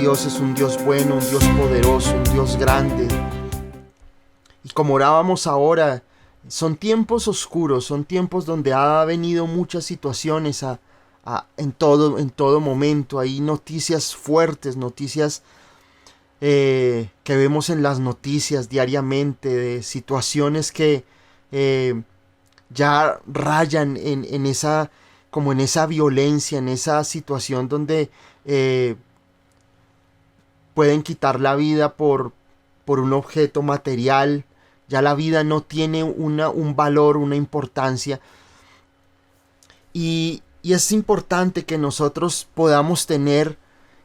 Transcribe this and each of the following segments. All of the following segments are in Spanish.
Dios es un Dios bueno, un Dios poderoso, un Dios grande. Y como orábamos ahora, son tiempos oscuros, son tiempos donde ha venido muchas situaciones en todo momento. Hay noticias fuertes, noticias que vemos en las noticias diariamente, de situaciones que ya rayan en esa, como en esa violencia, en esa situación donde pueden quitar la vida por un objeto material. Ya la vida no tiene un valor, una importancia. Y es importante que nosotros podamos tener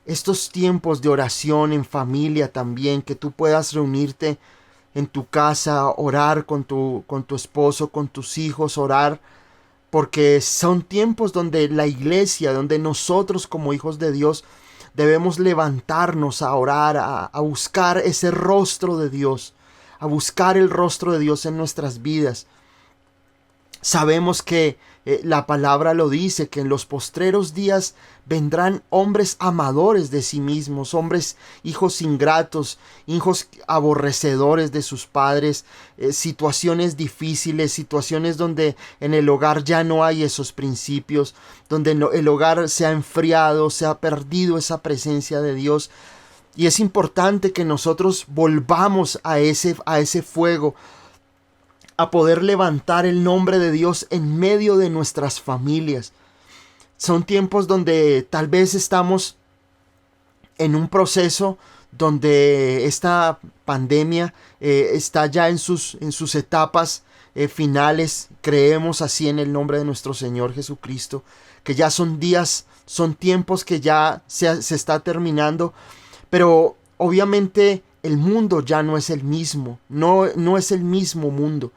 estos tiempos de oración en familia también, que tú puedas reunirte en tu casa, orar con tu esposo, con tus hijos, orar, porque son tiempos donde la iglesia, donde nosotros como hijos de Dios debemos levantarnos a orar, a buscar ese rostro de Dios, a buscar el rostro de Dios en nuestras vidas. Sabemos que la palabra lo dice, que en los postreros días vendrán hombres amadores de sí mismos, hombres hijos ingratos, hijos aborrecedores de sus padres, situaciones difíciles, situaciones donde en el hogar ya no hay esos principios, donde el hogar se ha enfriado, se ha perdido esa presencia de Dios. Y es importante que nosotros volvamos a ese fuego, a poder levantar el nombre de Dios en medio de nuestras familias. Son tiempos donde tal vez estamos en un proceso donde esta pandemia está ya en sus etapas finales. Creemos así en el nombre de nuestro Señor Jesucristo, que ya son días, son tiempos que ya se está terminando, pero obviamente el mundo ya no es el mismo, no es el mismo mundo.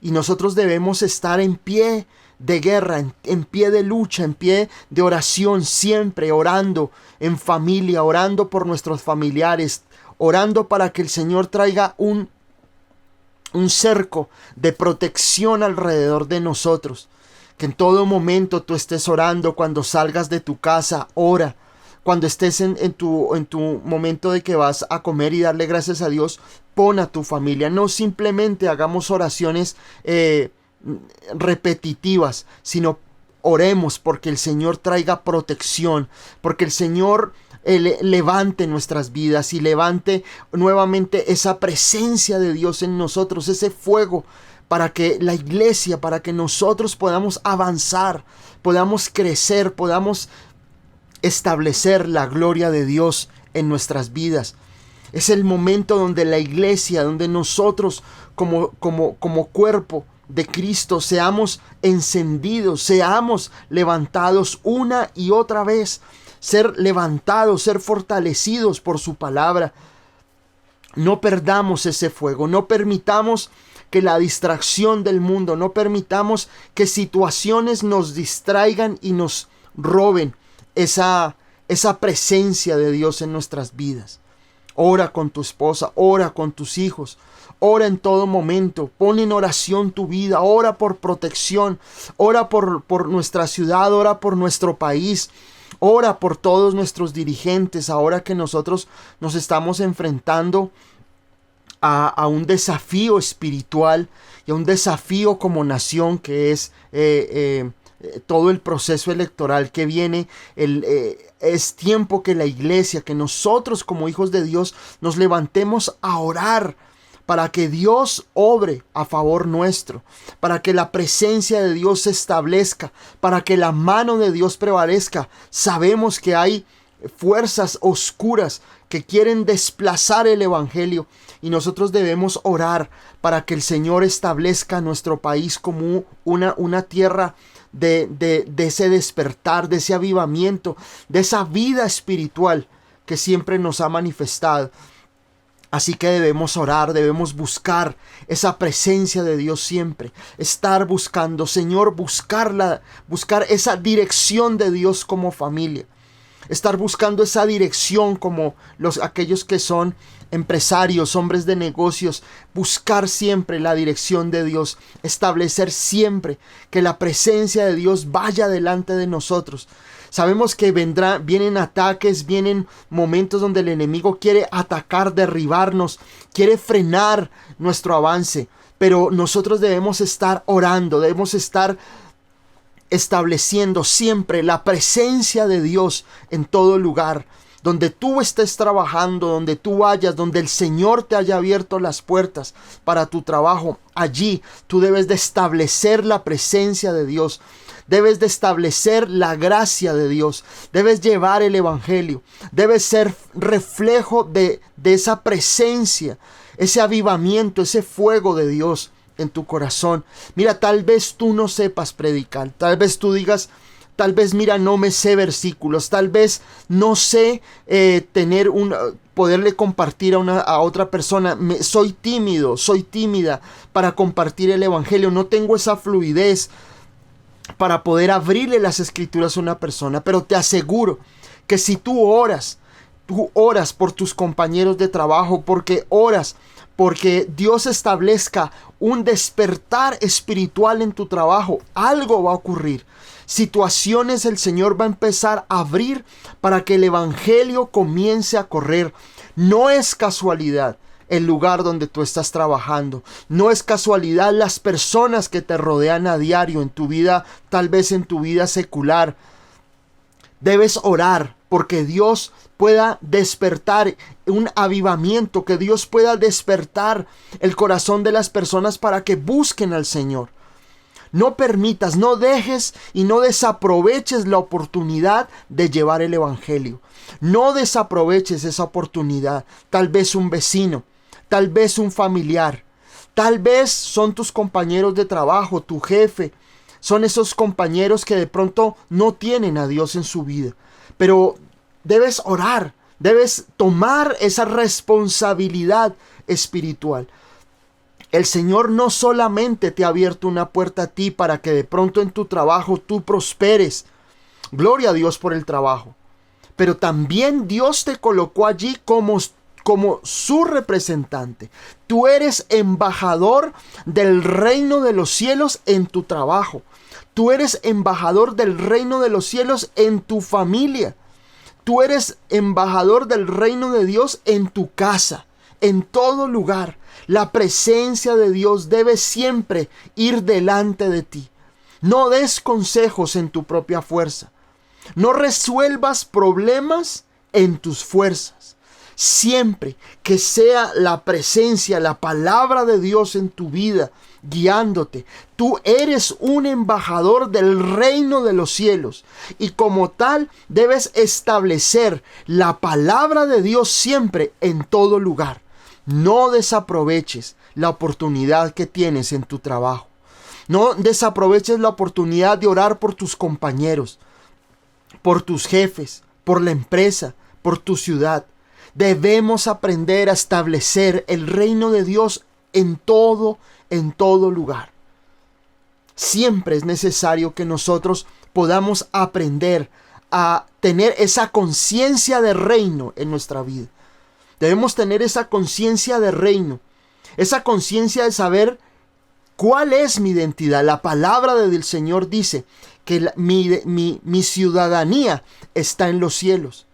Y nosotros debemos estar en pie de guerra, en pie de lucha, en pie de oración, siempre orando en familia, orando por nuestros familiares, orando para que el Señor traiga un cerco de protección alrededor de nosotros. Que en todo momento tú estés orando, cuando salgas de tu casa, ora. Cuando estés en tu momento de que vas a comer y darle gracias a Dios, pon a tu familia. No simplemente hagamos oraciones repetitivas, sino oremos porque el Señor traiga protección, porque el Señor levante nuestras vidas y levante nuevamente esa presencia de Dios en nosotros, ese fuego, para que la iglesia, para que nosotros podamos avanzar, podamos crecer, podamos establecer la gloria de Dios en nuestras vidas. Es el momento donde la iglesia, donde nosotros como cuerpo de Cristo seamos encendidos, seamos levantados una y otra vez, ser levantados, ser fortalecidos por su palabra. No perdamos ese fuego, no permitamos que la distracción del mundo, no permitamos que situaciones nos distraigan y nos roben esa presencia de Dios en nuestras vidas. Ora con tu esposa, ora con tus hijos, ora en todo momento, pon en oración tu vida, ora por protección, ora por nuestra ciudad, ora por nuestro país, ora por todos nuestros dirigentes, ahora que nosotros nos estamos enfrentando a un desafío espiritual y a un desafío como nación, que es todo el proceso electoral que viene. Es tiempo que la iglesia, que nosotros como hijos de Dios nos levantemos a orar para que Dios obre a favor nuestro, para que la presencia de Dios se establezca, para que la mano de Dios prevalezca. Sabemos que hay fuerzas oscuras que quieren desplazar el evangelio, y nosotros debemos orar para que el Señor establezca nuestro país como una tierra de ese despertar, de ese avivamiento, de esa vida espiritual que siempre nos ha manifestado. Así que debemos orar, debemos buscar esa presencia de Dios siempre, estar buscando, Señor, buscar esa dirección de Dios como familia, estar buscando esa dirección como aquellos que son empresarios, hombres de negocios, buscar siempre la dirección de Dios, establecer siempre que la presencia de Dios vaya delante de nosotros. Sabemos que vienen ataques, vienen momentos donde el enemigo quiere atacar, derribarnos, quiere frenar nuestro avance. Pero nosotros debemos estar orando, debemos estar estableciendo siempre la presencia de Dios en todo lugar. Donde tú estés trabajando, donde tú vayas, donde el Señor te haya abierto las puertas para tu trabajo, allí tú debes de establecer la presencia de Dios. Debes de establecer la gracia de Dios. Debes llevar el evangelio. Debes ser reflejo de esa presencia, ese avivamiento, ese fuego de Dios en tu corazón. Mira, tal vez tú no sepas predicar. Tal vez tú digas, tal vez, mira, no me sé versículos. Tal vez no sé poderle compartir a otra persona. Soy tímido, soy tímida para compartir el evangelio. No tengo esa fluidez para poder abrirle las escrituras a una persona. Pero te aseguro que si tú oras por tus compañeros de trabajo, porque Dios establezca un despertar espiritual en tu trabajo, algo va a ocurrir. Situaciones el Señor va a empezar a abrir para que el evangelio comience a correr. No es casualidad el lugar donde tú estás trabajando. No es casualidad las personas que te rodean a diario en tu vida, tal vez en tu vida secular. Debes orar porque Dios pueda despertar un avivamiento, que Dios pueda despertar el corazón de las personas para que busquen al Señor. No permitas, no dejes y no desaproveches la oportunidad de llevar el evangelio. No desaproveches esa oportunidad. Tal vez un vecino, tal vez un familiar, tal vez son tus compañeros de trabajo, tu jefe. Son esos compañeros que de pronto no tienen a Dios en su vida. Pero debes orar, debes tomar esa responsabilidad espiritual. El Señor no solamente te ha abierto una puerta a ti para que de pronto en tu trabajo tú prosperes. Gloria a Dios por el trabajo. Pero también Dios te colocó allí como su representante. Tú eres embajador del reino de los cielos en tu trabajo. Tú eres embajador del reino de los cielos en tu familia. Tú eres embajador del reino de Dios en tu casa, en todo lugar. La presencia de Dios debe siempre ir delante de ti. No des consejos en tu propia fuerza. No resuelvas problemas en tus fuerzas. Siempre que sea la presencia, la palabra de Dios en tu vida, guiándote. Tú eres un embajador del reino de los cielos y como tal debes establecer la palabra de Dios siempre en todo lugar. No desaproveches la oportunidad que tienes en tu trabajo. No desaproveches la oportunidad de orar por tus compañeros, por tus jefes, por la empresa, por tu ciudad. Debemos aprender a establecer el reino de Dios en todo lugar. Siempre es necesario que nosotros podamos aprender a tener esa conciencia de reino en nuestra vida. Debemos tener esa conciencia de reino, esa conciencia de saber cuál es mi identidad. La palabra del Señor dice que mi ciudadanía está en los cielos.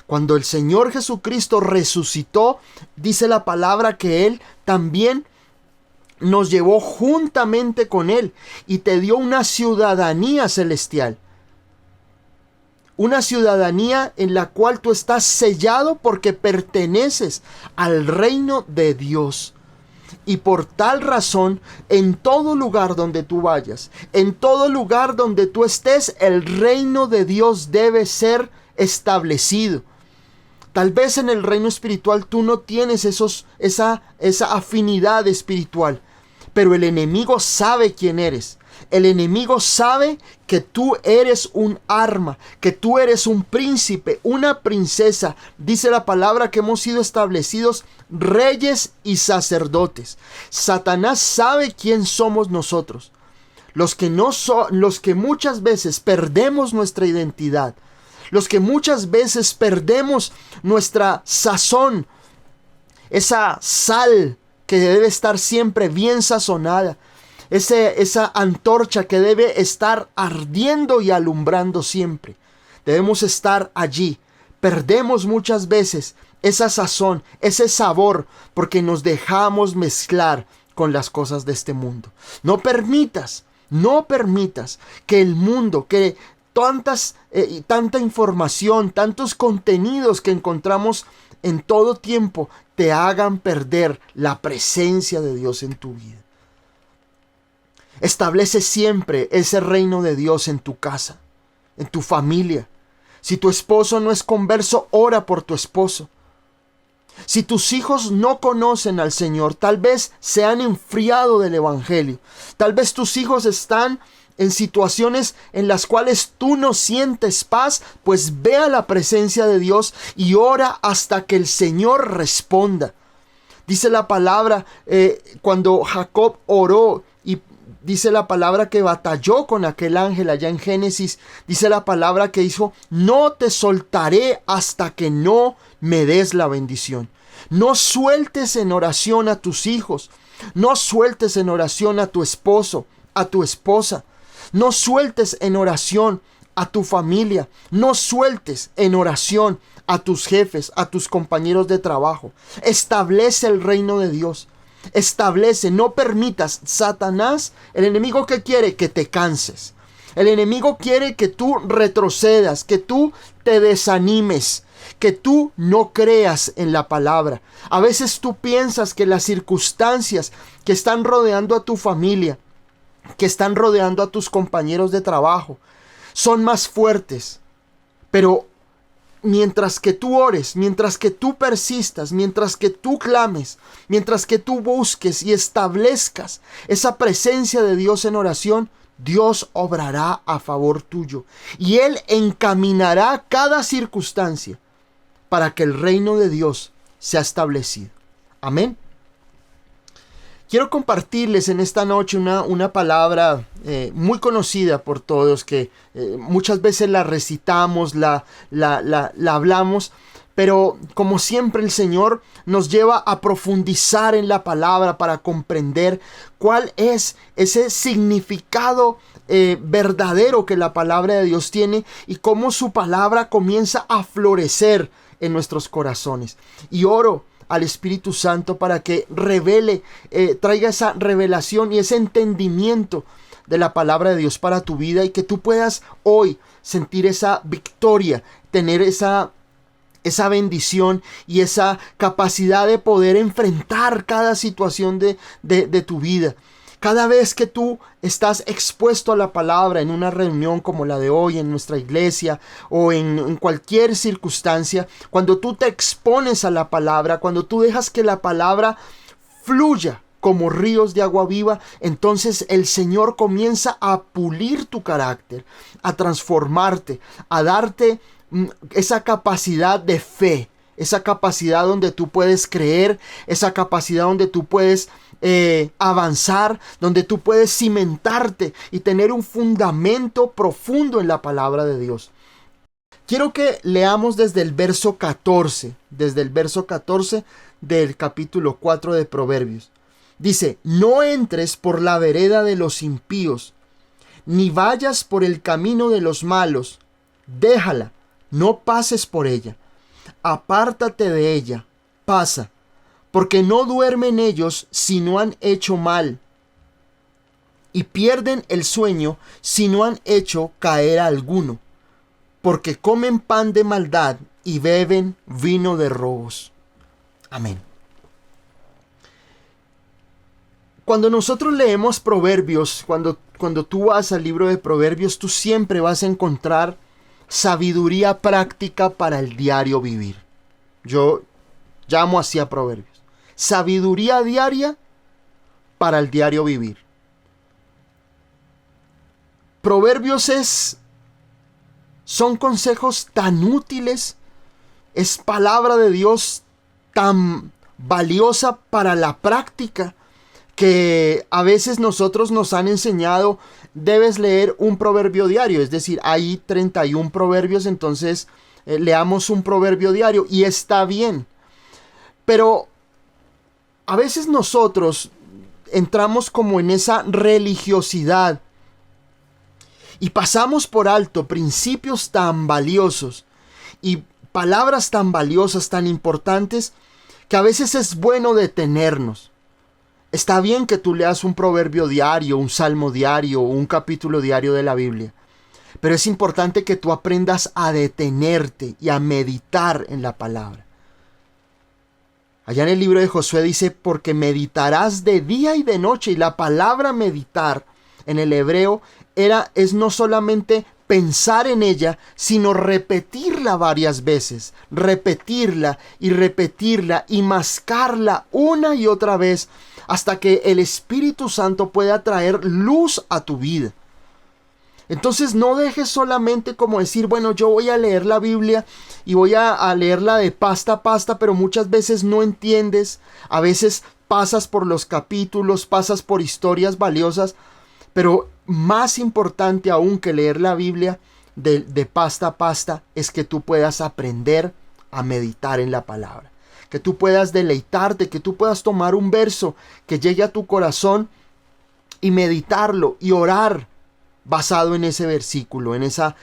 Cuando el Señor Jesucristo resucitó, dice la palabra que Él también nos llevó juntamente con Él y te dio una ciudadanía celestial. Una ciudadanía en la cual tú estás sellado porque perteneces al reino de Dios. Y por tal razón, en todo lugar donde tú vayas, en todo lugar donde tú estés, el reino de Dios debe ser establecido. Tal vez en el reino espiritual tú no tienes esa afinidad espiritual, pero el enemigo sabe quién eres. El enemigo sabe que tú eres un arma, que tú eres un príncipe, una princesa. Dice la palabra que hemos sido establecidos reyes y sacerdotes. Satanás sabe quién somos nosotros. Los que muchas veces perdemos nuestra identidad. Los que muchas veces perdemos nuestra sazón. Esa sal que debe estar siempre bien sazonada. Esa antorcha que debe estar ardiendo y alumbrando siempre. Debemos estar allí. Perdemos muchas veces esa sazón, ese sabor, porque nos dejamos mezclar con las cosas de este mundo. No permitas que el mundo, que tanta información, tantos contenidos que encontramos en todo tiempo, te hagan perder la presencia de Dios en tu vida. Establece siempre ese reino de Dios en tu casa, en tu familia. Si tu esposo no es converso, ora por tu esposo. Si tus hijos no conocen al Señor, tal vez se han enfriado del Evangelio. Tal vez tus hijos están en situaciones en las cuales tú no sientes paz, pues ve a la presencia de Dios y ora hasta que el Señor responda. Dice la palabra, cuando Jacob oró, y dice la palabra que batalló con aquel ángel allá en Génesis, dice la palabra que dijo: no te soltaré hasta que no me des la bendición. No sueltes en oración a tus hijos, no sueltes en oración a tu esposo, a tu esposa, no sueltes en oración a tu familia, no sueltes en oración a tus jefes, a tus compañeros de trabajo. Establece el reino de Dios. Establece, no permitas. Satanás, el enemigo, que quiere que te canses. El enemigo quiere que tú retrocedas, que tú te desanimes, que tú no creas en la palabra. A veces tú piensas que las circunstancias que están rodeando a tu familia, que están rodeando a tus compañeros de trabajo, son más fuertes. Pero mientras que tú ores, mientras que tú persistas, mientras que tú clames, mientras que tú busques y establezcas esa presencia de Dios en oración, Dios obrará a favor tuyo y Él encaminará cada circunstancia para que el reino de Dios sea establecido. Amén. Quiero compartirles en esta noche una palabra muy conocida por todos, que muchas veces la recitamos, la hablamos, pero como siempre el Señor nos lleva a profundizar en la palabra para comprender cuál es ese significado verdadero que la palabra de Dios tiene y cómo su palabra comienza a florecer en nuestros corazones. Y oro al Espíritu Santo para que revele, traiga esa revelación y ese entendimiento de la palabra de Dios para tu vida, y que tú puedas hoy sentir esa victoria, tener esa bendición y esa capacidad de poder enfrentar cada situación de tu vida. Cada vez que tú estás expuesto a la palabra en una reunión como la de hoy, en nuestra iglesia o en cualquier circunstancia, cuando tú te expones a la palabra, cuando tú dejas que la palabra fluya como ríos de agua viva, entonces el Señor comienza a pulir tu carácter, a transformarte, a darte esa capacidad de fe, esa capacidad donde tú puedes creer, esa capacidad donde tú puedes avanzar, donde tú puedes cimentarte y tener un fundamento profundo en la palabra de Dios. Quiero que leamos desde el verso 14 del capítulo 4 de Proverbios. Dice: no entres por la vereda de los impíos, ni vayas por el camino de los malos. Déjala, no pases por ella. Apártate de ella, pasa, porque no duermen ellos si no han hecho mal, y pierden el sueño si no han hecho caer a alguno, porque comen pan de maldad y beben vino de robos. Amén. Cuando nosotros leemos Proverbios, cuando tú vas al libro de Proverbios, tú siempre vas a encontrar sabiduría práctica para el diario vivir. Yo llamo así a Proverbios. Sabiduría diaria para el diario vivir. Proverbios son consejos tan útiles, es palabra de Dios tan valiosa para la práctica, que a veces nosotros nos han enseñado: debes leer un proverbio diario, es decir, hay 31 proverbios, entonces leamos un proverbio diario, y está bien. Pero a veces nosotros entramos como en esa religiosidad Y pasamos por alto principios tan valiosos y palabras tan valiosas, tan importantes, que a veces es bueno detenernos. Está bien que tú leas un proverbio diario, un salmo diario, un capítulo diario de la Biblia, pero es importante que tú aprendas a detenerte y a meditar en la palabra. Allá en el libro de Josué dice, porque meditarás de día y de noche, y la palabra meditar en el hebreo es no solamente pensar en ella, sino repetirla varias veces, repetirla y mascarla una y otra vez hasta que el Espíritu Santo pueda traer luz a tu vida. Entonces no dejes solamente como decir, bueno, yo voy a leer la Biblia y voy a leerla de pasta a pasta, pero muchas veces no entiendes, a veces pasas por los capítulos, pasas por historias valiosas, pero más importante aún que leer la Biblia de pasta a pasta es que tú puedas aprender a meditar en la palabra, que tú puedas deleitarte, que tú puedas tomar un verso que llegue a tu corazón y meditarlo y orar basado en ese versículo, en esa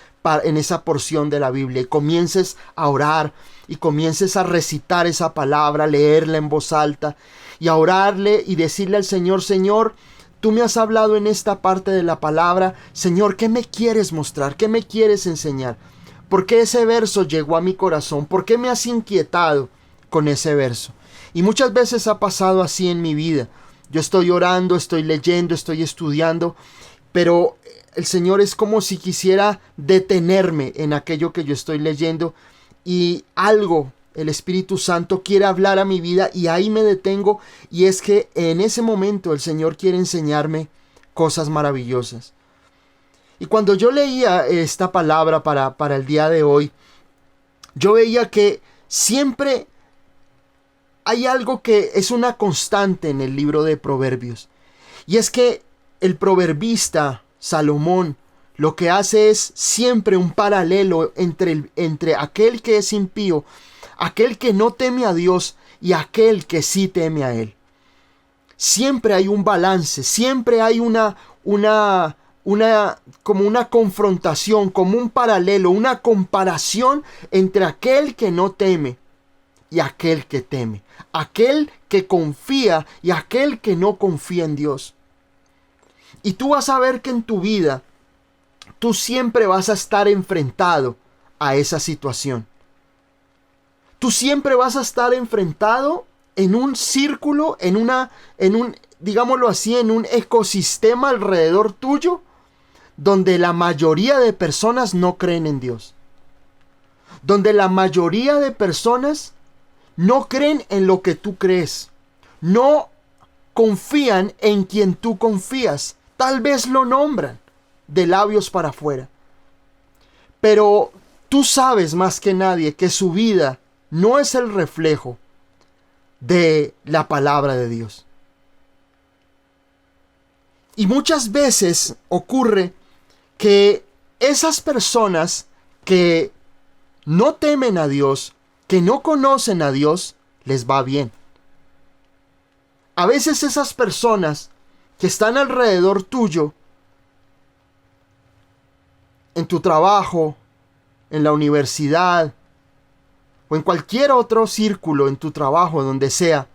porción de la Biblia, y comiences a orar y comiences a recitar esa palabra, leerla en voz alta y a orarle y decirle al Señor, Señor, tú me has hablado en esta parte de la palabra, Señor, ¿qué me quieres mostrar? ¿Qué me quieres enseñar? ¿Por qué ese verso llegó a mi corazón? ¿Por qué me has inquietado con ese verso? Y muchas veces ha pasado así en mi vida. Yo estoy orando, estoy leyendo, estoy estudiando, pero el Señor es como si quisiera detenerme en aquello que yo estoy leyendo y algo, el Espíritu Santo quiere hablar a mi vida y ahí me detengo, y es que en ese momento el Señor quiere enseñarme cosas maravillosas. Y cuando yo leía esta palabra para el día de hoy, yo veía que siempre hay algo que es una constante en el libro de Proverbios, y es que el proverbista Salomón lo que hace es siempre un paralelo entre aquel que es impío, aquel que no teme a Dios y aquel que sí teme a Él. Siempre hay un balance, siempre hay como una confrontación, como un paralelo, una comparación entre aquel que no teme y aquel que teme, aquel que confía y aquel que no confía en Dios. Y tú vas a ver que en tu vida, tú siempre vas a estar enfrentado a esa situación. Tú siempre vas a estar enfrentado en un círculo, digámoslo así, en un ecosistema alrededor tuyo, donde la mayoría de personas no creen en Dios. Donde la mayoría de personas no creen en lo que tú crees. No confían en quien tú confías. Tal vez lo nombran de labios para afuera. Pero tú sabes más que nadie que su vida no es el reflejo de la palabra de Dios. Y muchas veces ocurre que esas personas que no temen a Dios, que no conocen a Dios, les va bien. A veces esas personas que están alrededor tuyo, en tu trabajo, en la universidad, o en cualquier otro círculo, en tu trabajo, donde sea,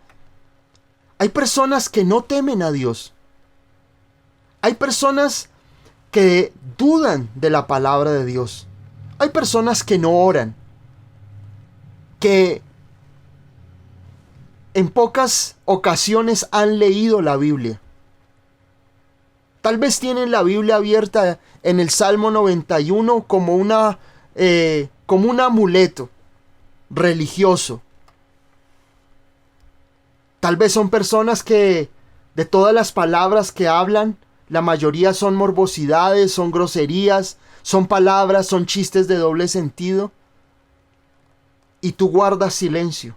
hay personas que no temen a Dios. Hay personas que dudan de la palabra de Dios. Hay personas que no oran, que en pocas ocasiones han leído la Biblia. Tal vez tienen la Biblia abierta en el Salmo 91 como un amuleto religioso. Tal vez son personas que de todas las palabras que hablan, la mayoría son morbosidades, son groserías, son palabras, son chistes de doble sentido. Y tú guardas silencio.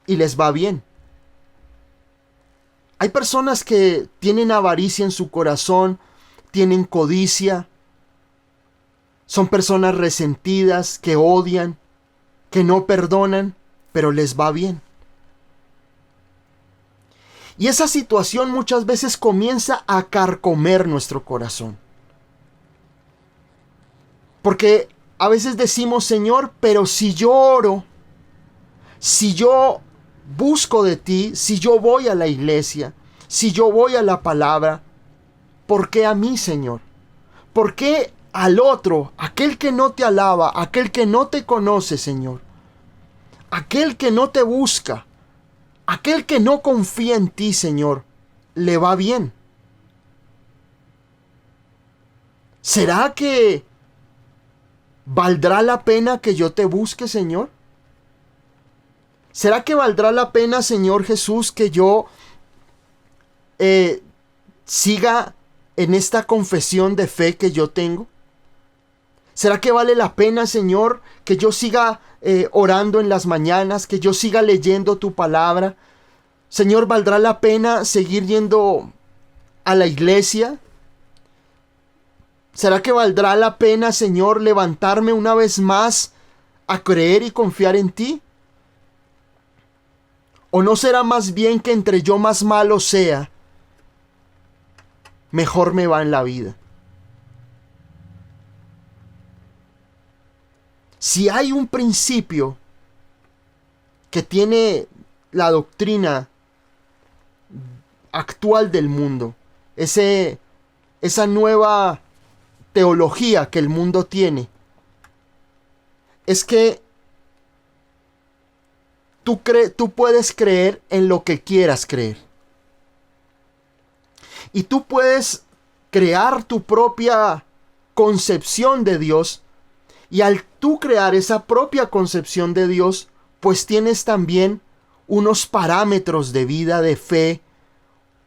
Y les va bien. Hay personas que tienen avaricia en su corazón, tienen codicia, son personas resentidas, que odian, que no perdonan, pero les va bien. Y esa situación muchas veces comienza a carcomer nuestro corazón. Porque a veces decimos, Señor, pero si yo oro, si yo busco de ti, si yo voy a la iglesia, si yo voy a la palabra, ¿por qué a mí, Señor? ¿Por qué al otro, aquel que no te alaba, aquel que no te conoce, Señor? Aquel que no te busca, aquel que no confía en ti, Señor, le va bien. ¿Será que valdrá la pena que yo te busque, Señor? ¿Será que valdrá la pena, Señor Jesús, que yo siga en esta confesión de fe que yo tengo? ¿Será que vale la pena, Señor, que yo siga orando en las mañanas, que yo siga leyendo tu palabra? Señor, ¿valdrá la pena seguir yendo a la iglesia? ¿Será que valdrá la pena, Señor, levantarme una vez más a creer y confiar en ti? ¿O no será más bien que entre yo más malo sea, mejor me va en la vida? Si hay un principio que tiene la doctrina actual del mundo, esa nueva teología que el mundo tiene, es que tú puedes creer en lo que quieras creer. Y tú puedes crear tu propia concepción de Dios. Y al tú crear esa propia concepción de Dios, pues tienes también unos parámetros de vida, de fe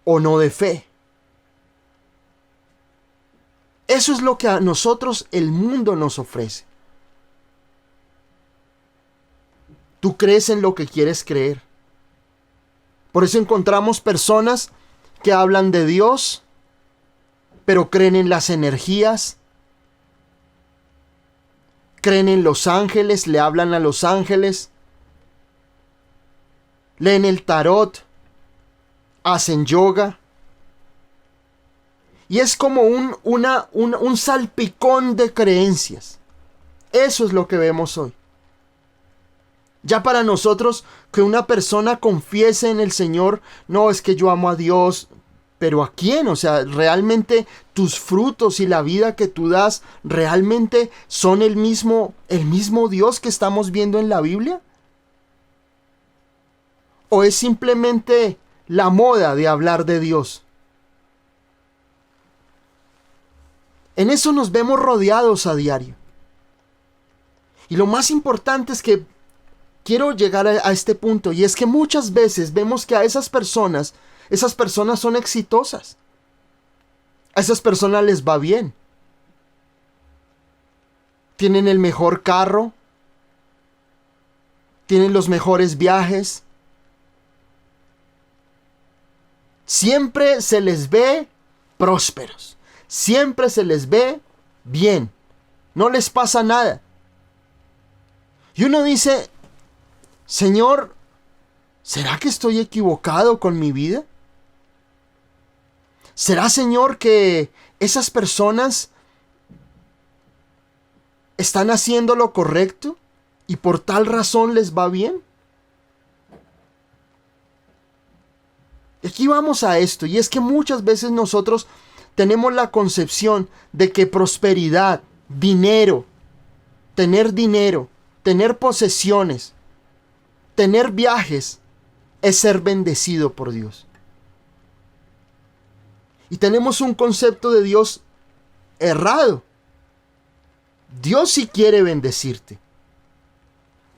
o no de fe. Eso es lo que a nosotros el mundo nos ofrece. Tú crees en lo que quieres creer. Por eso encontramos personas que hablan de Dios, pero creen en las energías, creen en los ángeles, le hablan a los ángeles, leen el tarot, hacen yoga. Y es como un salpicón de creencias. Eso es lo que vemos hoy. Ya para nosotros, que una persona confiese en el Señor, no es que yo amo a Dios, pero ¿a quién? O sea, realmente tus frutos y la vida que tú das, ¿realmente son el mismo Dios que estamos viendo en la Biblia? ¿O es simplemente la moda de hablar de Dios? En eso nos vemos rodeados a diario. Y lo más importante es que quiero llegar a este punto, y es que muchas veces vemos que a esas personas son exitosas. A esas personas les va bien. Tienen el mejor carro, tienen los mejores viajes. Siempre se les ve prósperos. Siempre se les ve bien. No les pasa nada. Y uno dice, Señor, ¿será que estoy equivocado con mi vida? ¿Será, Señor, que esas personas están haciendo lo correcto y por tal razón les va bien? Y aquí vamos a esto, y es que muchas veces nosotros tenemos la concepción de que prosperidad, dinero, tener posesiones, tener viajes, es ser bendecido por Dios. Y tenemos un concepto de Dios errado. Dios sí quiere bendecirte.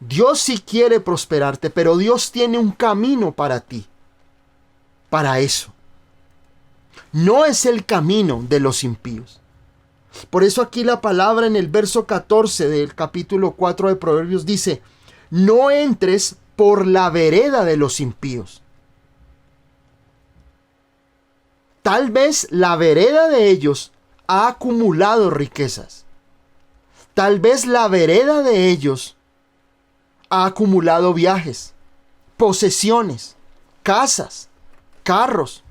Dios sí quiere prosperarte, pero Dios tiene un camino para ti. Para eso. No es el camino de los impíos. Por eso aquí la palabra en el verso 14 del capítulo 4 de Proverbios dice: no entres por la vereda de los impíos. Tal vez la vereda de ellos ha acumulado riquezas. Tal vez la vereda de ellos ha acumulado viajes, posesiones, casas, carros.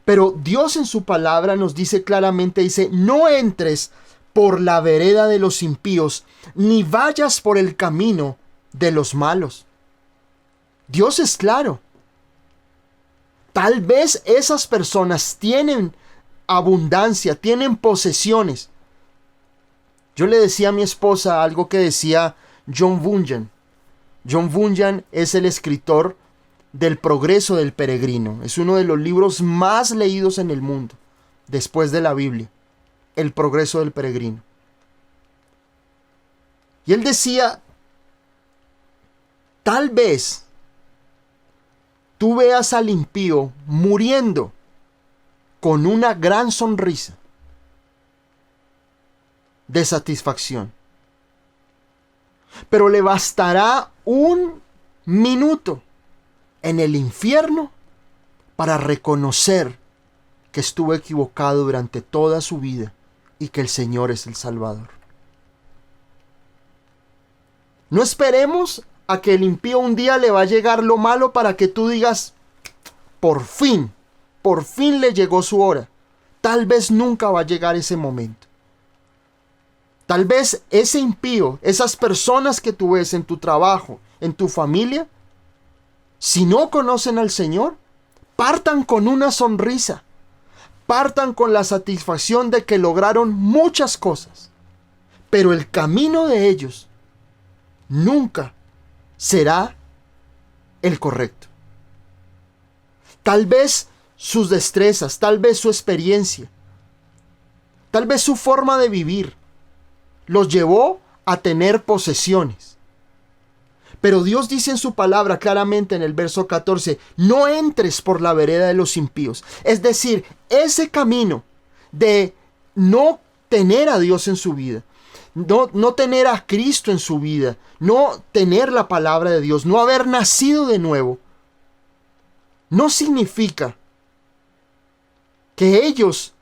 Pero Dios en su palabra nos dice claramente, dice, no entres por la vereda de los impíos, ni vayas por el camino de los malos. Dios es claro. Tal vez esas personas tienen abundancia, tienen posesiones. Yo le decía a mi esposa algo que decía John Bunyan. John Bunyan es el escritor del Progreso del Peregrino. Es uno de los libros más leídos en el mundo, después de la Biblia. El Progreso del Peregrino. Y él decía, tal vez tú veas al impío muriendo con una gran sonrisa de satisfacción. Pero le bastará un minuto en el infierno para reconocer que estuvo equivocado durante toda su vida y que el Señor es el Salvador. No esperemos a que el impío un día le va a llegar lo malo para que tú digas, por fin le llegó su hora. Tal vez nunca va a llegar ese momento. Tal vez ese impío, esas personas que tú ves en tu trabajo, en tu familia, si no conocen al Señor, partan con una sonrisa, partan con la satisfacción de que lograron muchas cosas, pero el camino de ellos nunca será el correcto. Tal vez sus destrezas, tal vez su experiencia, tal vez su forma de vivir los llevó a tener posesiones. Pero Dios dice en su palabra claramente en el verso 14, no entres por la vereda de los impíos. Es decir, ese camino de no tener a Dios en su vida, no tener a Cristo en su vida, no tener la palabra de Dios, no haber nacido de nuevo, no significa que ellos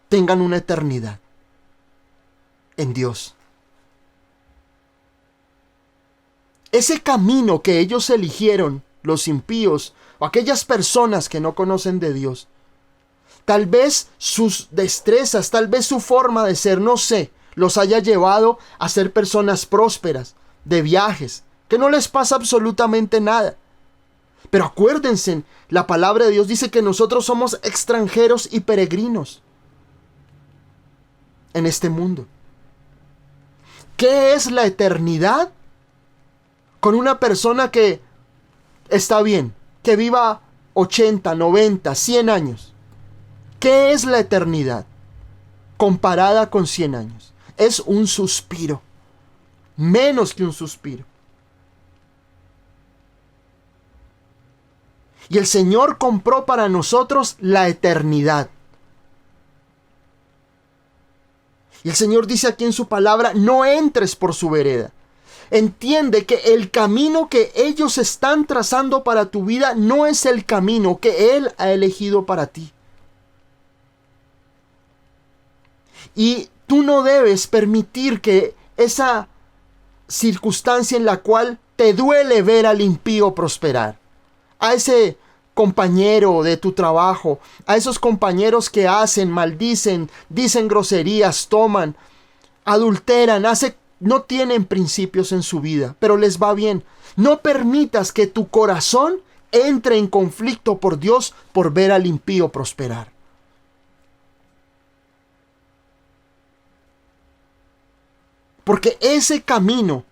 tengan una eternidad en Dios. Ese camino que ellos eligieron, los impíos, o aquellas personas que no conocen de Dios, tal vez sus destrezas, tal vez su forma de ser, no sé, los haya llevado a ser personas prósperas, de viajes, que no les pasa absolutamente nada. Pero acuérdense, la palabra de Dios dice que nosotros somos extranjeros y peregrinos en este mundo. ¿Qué es la eternidad? Con una persona que está bien, que viva 80, 90, 100 años. ¿Qué es la eternidad comparada con 100 años? Es un suspiro, menos que un suspiro. Y el Señor compró para nosotros la eternidad. Y el Señor dice aquí en su palabra, no entres por su vereda. Entiende que el camino que ellos están trazando para tu vida no es el camino que Él ha elegido para ti. Y tú no debes permitir que esa circunstancia en la cual te duele ver al impío prosperar, a ese compañero de tu trabajo, a esos compañeros que hacen, maldicen, dicen groserías, toman, adulteran, no tienen principios en su vida, pero les va bien. No permitas que tu corazón entre en conflicto por Dios por ver al impío prosperar. Porque ese camino,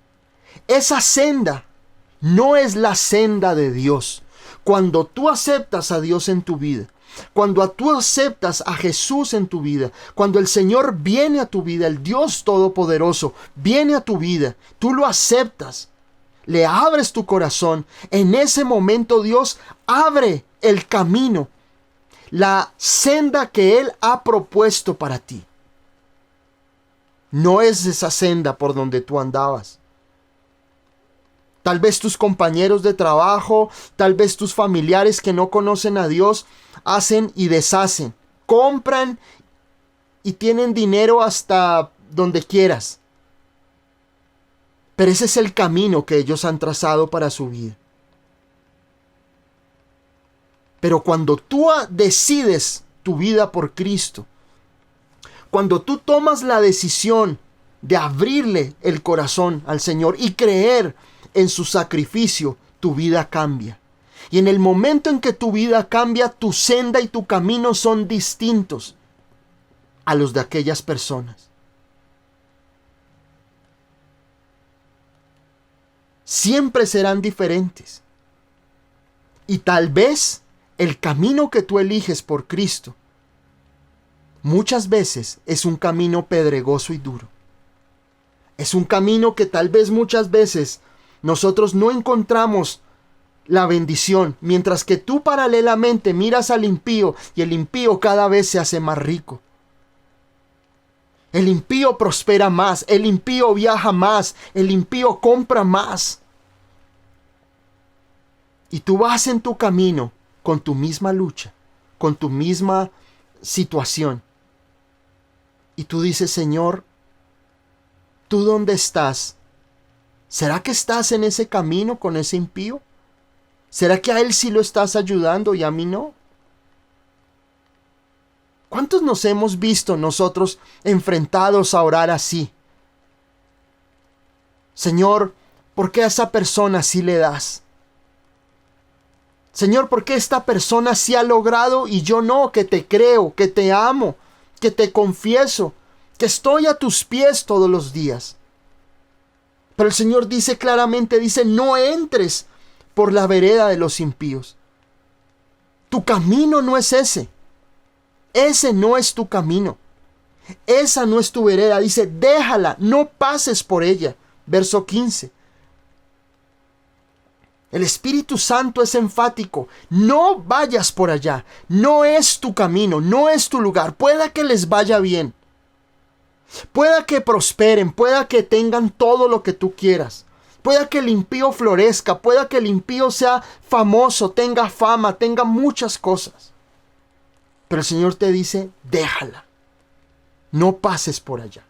esa senda, no es la senda de Dios. Cuando tú aceptas a Dios en tu vida, cuando tú aceptas a Jesús en tu vida, cuando el Señor viene a tu vida, el Dios Todopoderoso viene a tu vida, tú lo aceptas, le abres tu corazón, en ese momento Dios abre el camino, la senda que Él ha propuesto para ti. No es esa senda por donde tú andabas. Tal vez tus compañeros de trabajo, tal vez tus familiares que no conocen a Dios, hacen y deshacen, compran y tienen dinero hasta donde quieras. Pero ese es el camino que ellos han trazado para su vida. Pero cuando tú decides tu vida por Cristo, Cuando tú tomas la decisión de abrirle el corazón al Señor y creer en su sacrificio, tu vida cambia. Y en el momento en que tu vida cambia, tu senda y tu camino son distintos a los de aquellas personas. Siempre serán diferentes. Y tal vez el camino que tú eliges por Cristo muchas veces es un camino pedregoso y duro. Es un camino que tal vez muchas veces nosotros no encontramos la bendición, mientras que tú paralelamente miras al impío y el impío cada vez se hace más rico. El impío prospera más, el impío viaja más, el impío compra más. Y tú vas en tu camino con tu misma lucha, con tu misma situación. Y tú dices, Señor, ¿tú dónde estás? ¿Será que estás en ese camino con ese impío? ¿Será que a él sí lo estás ayudando y a mí no? ¿Cuántos nos hemos visto nosotros enfrentados a orar así? Señor, ¿por qué a esa persona sí le das? Señor, ¿por qué esta persona sí ha logrado y yo no? Que te creo, que te amo, que te confieso, que estoy a tus pies todos los días. Pero el Señor dice claramente, dice, no entres por la vereda de los impíos. Tu camino no es ese. Ese no es tu camino. Esa no es tu vereda. Dice, déjala, no pases por ella. Verso 15. El Espíritu Santo es enfático. No vayas por allá. No es tu camino, no es tu lugar. Pueda que les vaya bien. Pueda que prosperen, pueda que tengan todo lo que tú quieras. Pueda que el impío florezca, pueda que el impío sea famoso, tenga fama, tenga muchas cosas. Pero el Señor te dice, déjala. No pases por allá.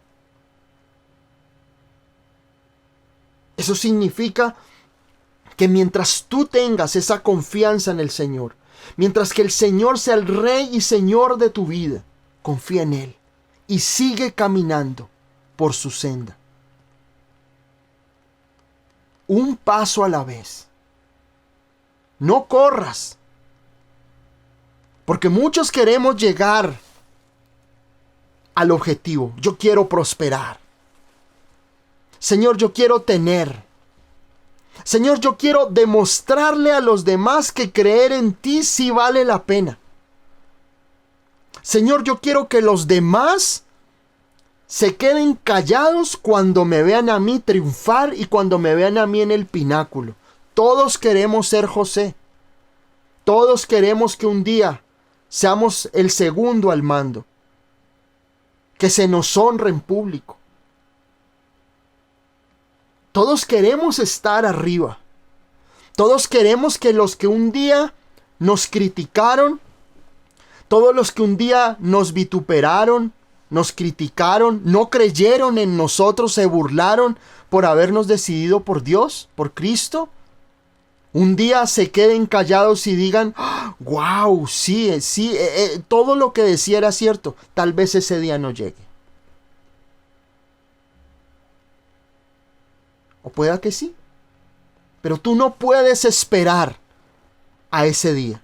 Eso significa que mientras tú tengas esa confianza en el Señor, mientras que el Señor sea el Rey y Señor de tu vida, confía en Él y sigue caminando por su senda. Un paso a la vez. No corras. Porque muchos queremos llegar al objetivo. Yo quiero prosperar. Señor, yo quiero tener. Señor, yo quiero demostrarle a los demás que creer en ti sí vale la pena. Señor, yo quiero que los demás se queden callados cuando me vean a mí triunfar y cuando me vean a mí en el pináculo. Todos queremos ser José. Todos queremos que un día seamos el segundo al mando. Que se nos honre en público. Todos queremos estar arriba. Todos queremos que los que un día nos criticaron, todos los que un día nos vituperaron, nos criticaron, no creyeron en nosotros, se burlaron por habernos decidido por Dios, por Cristo, un día se queden callados y digan, wow, sí, todo lo que decía era cierto. Tal vez ese día no llegue. O pueda que sí. Pero tú no puedes esperar a ese día.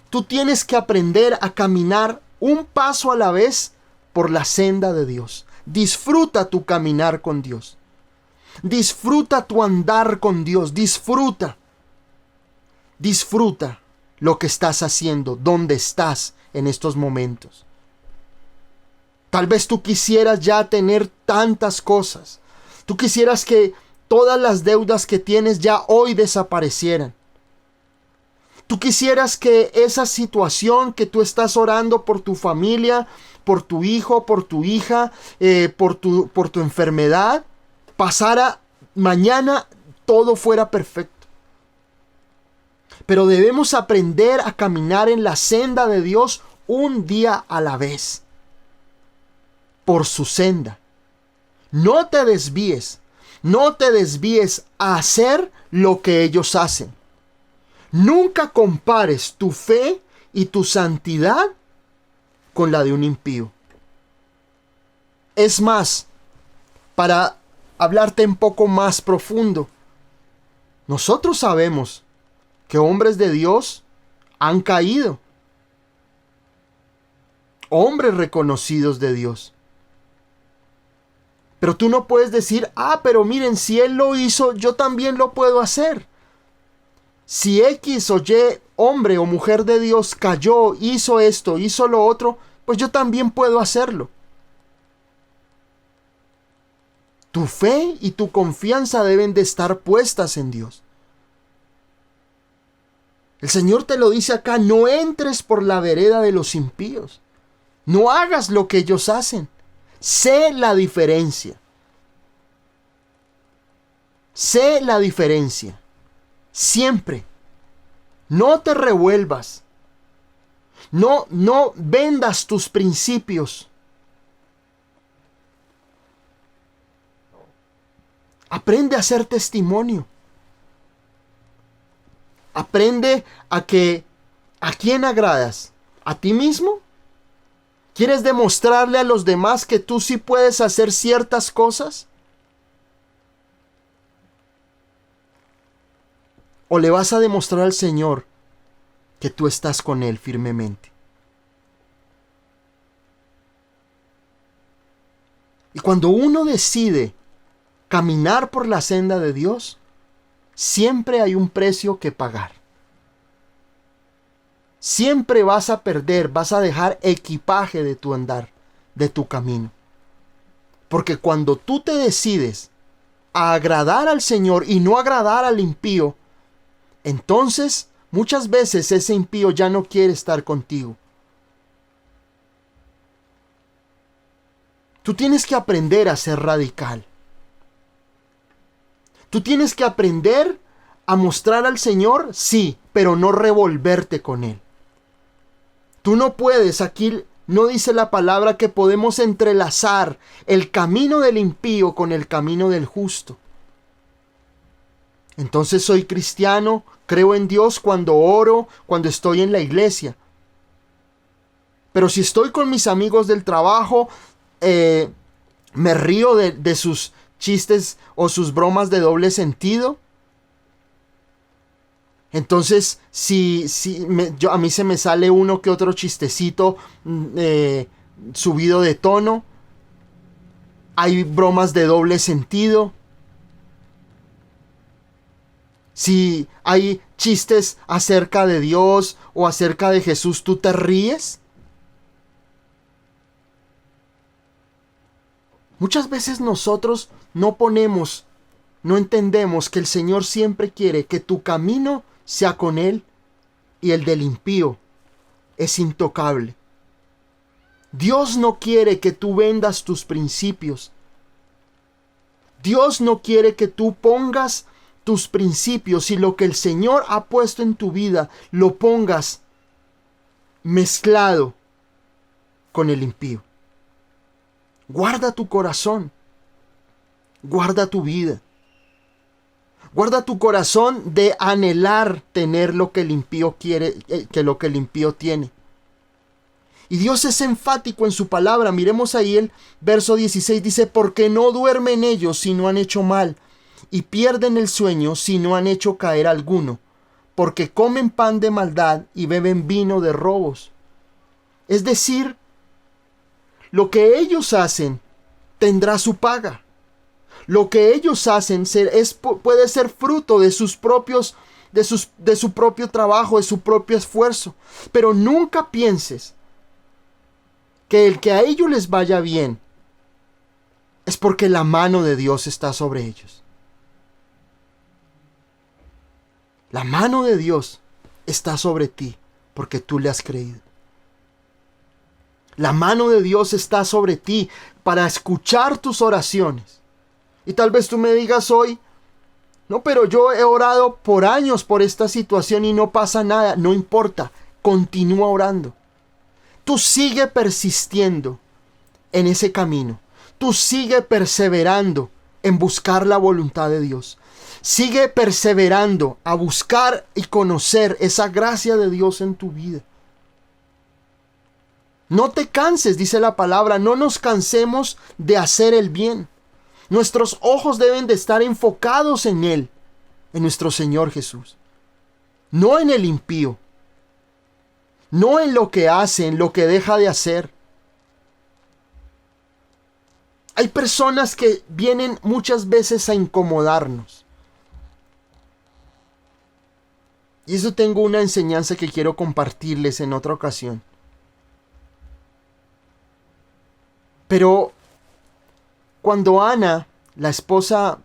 Tú tienes que aprender a caminar un paso a la vez por la senda de Dios. Disfruta tu caminar con Dios. Disfruta tu andar con Dios. Disfruta lo que estás haciendo, dónde estás en estos momentos. Tal vez tú quisieras ya tener tantas cosas. Tú quisieras que todas las deudas que tienes ya hoy desaparecieran. Tú quisieras que esa situación que tú estás orando por tu familia, por tu hijo, por tu hija, por tu enfermedad, pasara mañana, todo fuera perfecto. Pero debemos aprender a caminar en la senda de Dios un día a la vez. Por su senda. No te desvíes. No te desvíes a hacer lo que ellos hacen. Nunca compares tu fe y tu santidad con la de un impío. Es más, para hablarte un poco más profundo, nosotros sabemos que hombres de Dios han caído. Hombres reconocidos de Dios. Pero tú no puedes decir, pero miren, si Él lo hizo, yo también lo puedo hacer. Si X o Y hombre o mujer de Dios cayó, hizo esto, hizo lo otro, pues yo también puedo hacerlo. Tu fe y tu confianza deben de estar puestas en Dios. El Señor te lo dice acá, no entres por la vereda de los impíos. No hagas lo que ellos hacen. Sé la diferencia. Sé la diferencia. Siempre. No te revuelvas. No vendas tus principios. Aprende a ser testimonio. Aprende a quién agradas. ¿A ti mismo? ¿Quieres demostrarle a los demás que tú sí puedes hacer ciertas cosas? ¿O le vas a demostrar al Señor que tú estás con Él firmemente? Y cuando uno decide caminar por la senda de Dios, siempre hay un precio que pagar. Siempre vas a perder, vas a dejar equipaje de tu andar, de tu camino. Porque cuando tú te decides a agradar al Señor y no agradar al impío, entonces muchas veces ese impío ya no quiere estar contigo. Tú tienes que aprender a ser radical. Tú tienes que aprender a mostrar al Señor, sí, pero no revolverte con Él. Tú no puedes, aquí no dice la palabra que podemos entrelazar el camino del impío con el camino del justo. Entonces soy cristiano, creo en Dios cuando oro, cuando estoy en la iglesia. Pero si estoy con mis amigos del trabajo, me río de sus chistes o sus bromas de doble sentido. Entonces, a mí se me sale uno que otro chistecito subido de tono, hay bromas de doble sentido. Si hay chistes acerca de Dios o acerca de Jesús, ¿tú te ríes? Muchas veces nosotros no entendemos que el Señor siempre quiere que tu camino sea con Él y el del impío es intocable. Dios no quiere que tú vendas tus principios. Dios no quiere que tú pongas tus principios y lo que el Señor ha puesto en tu vida lo pongas mezclado con el impío. Guarda tu corazón. Guarda tu vida. Guarda tu corazón de anhelar tener lo que el impío quiere, que lo que el impío tiene. Y Dios es enfático en su palabra. Miremos ahí el verso 16. Dice, porque no duermen ellos si no han hecho mal, y pierden el sueño si no han hecho caer alguno, porque comen pan de maldad y beben vino de robos. Es decir, lo que ellos hacen tendrá su paga. Lo que ellos hacen puede ser fruto de su propio trabajo, de su propio esfuerzo. Pero nunca pienses que el que a ellos les vaya bien es porque la mano de Dios está sobre ellos. La mano de Dios está sobre ti porque tú le has creído. La mano de Dios está sobre ti para escuchar tus oraciones. Y tal vez tú me digas hoy, no, pero yo he orado por años por esta situación y no pasa nada. No importa, continúa orando. Tú sigue persistiendo en ese camino. Tú sigue perseverando en buscar la voluntad de Dios. Sigue perseverando a buscar y conocer esa gracia de Dios en tu vida. No te canses, dice la palabra, no nos cansemos de hacer el bien. Nuestros ojos deben de estar enfocados en Él, en nuestro Señor Jesús. No en el impío, no en lo que hace, en lo que deja de hacer. Hay personas que vienen muchas veces a incomodarnos. Y eso tengo una enseñanza que quiero compartirles en otra ocasión. Pero cuando Ana, la esposa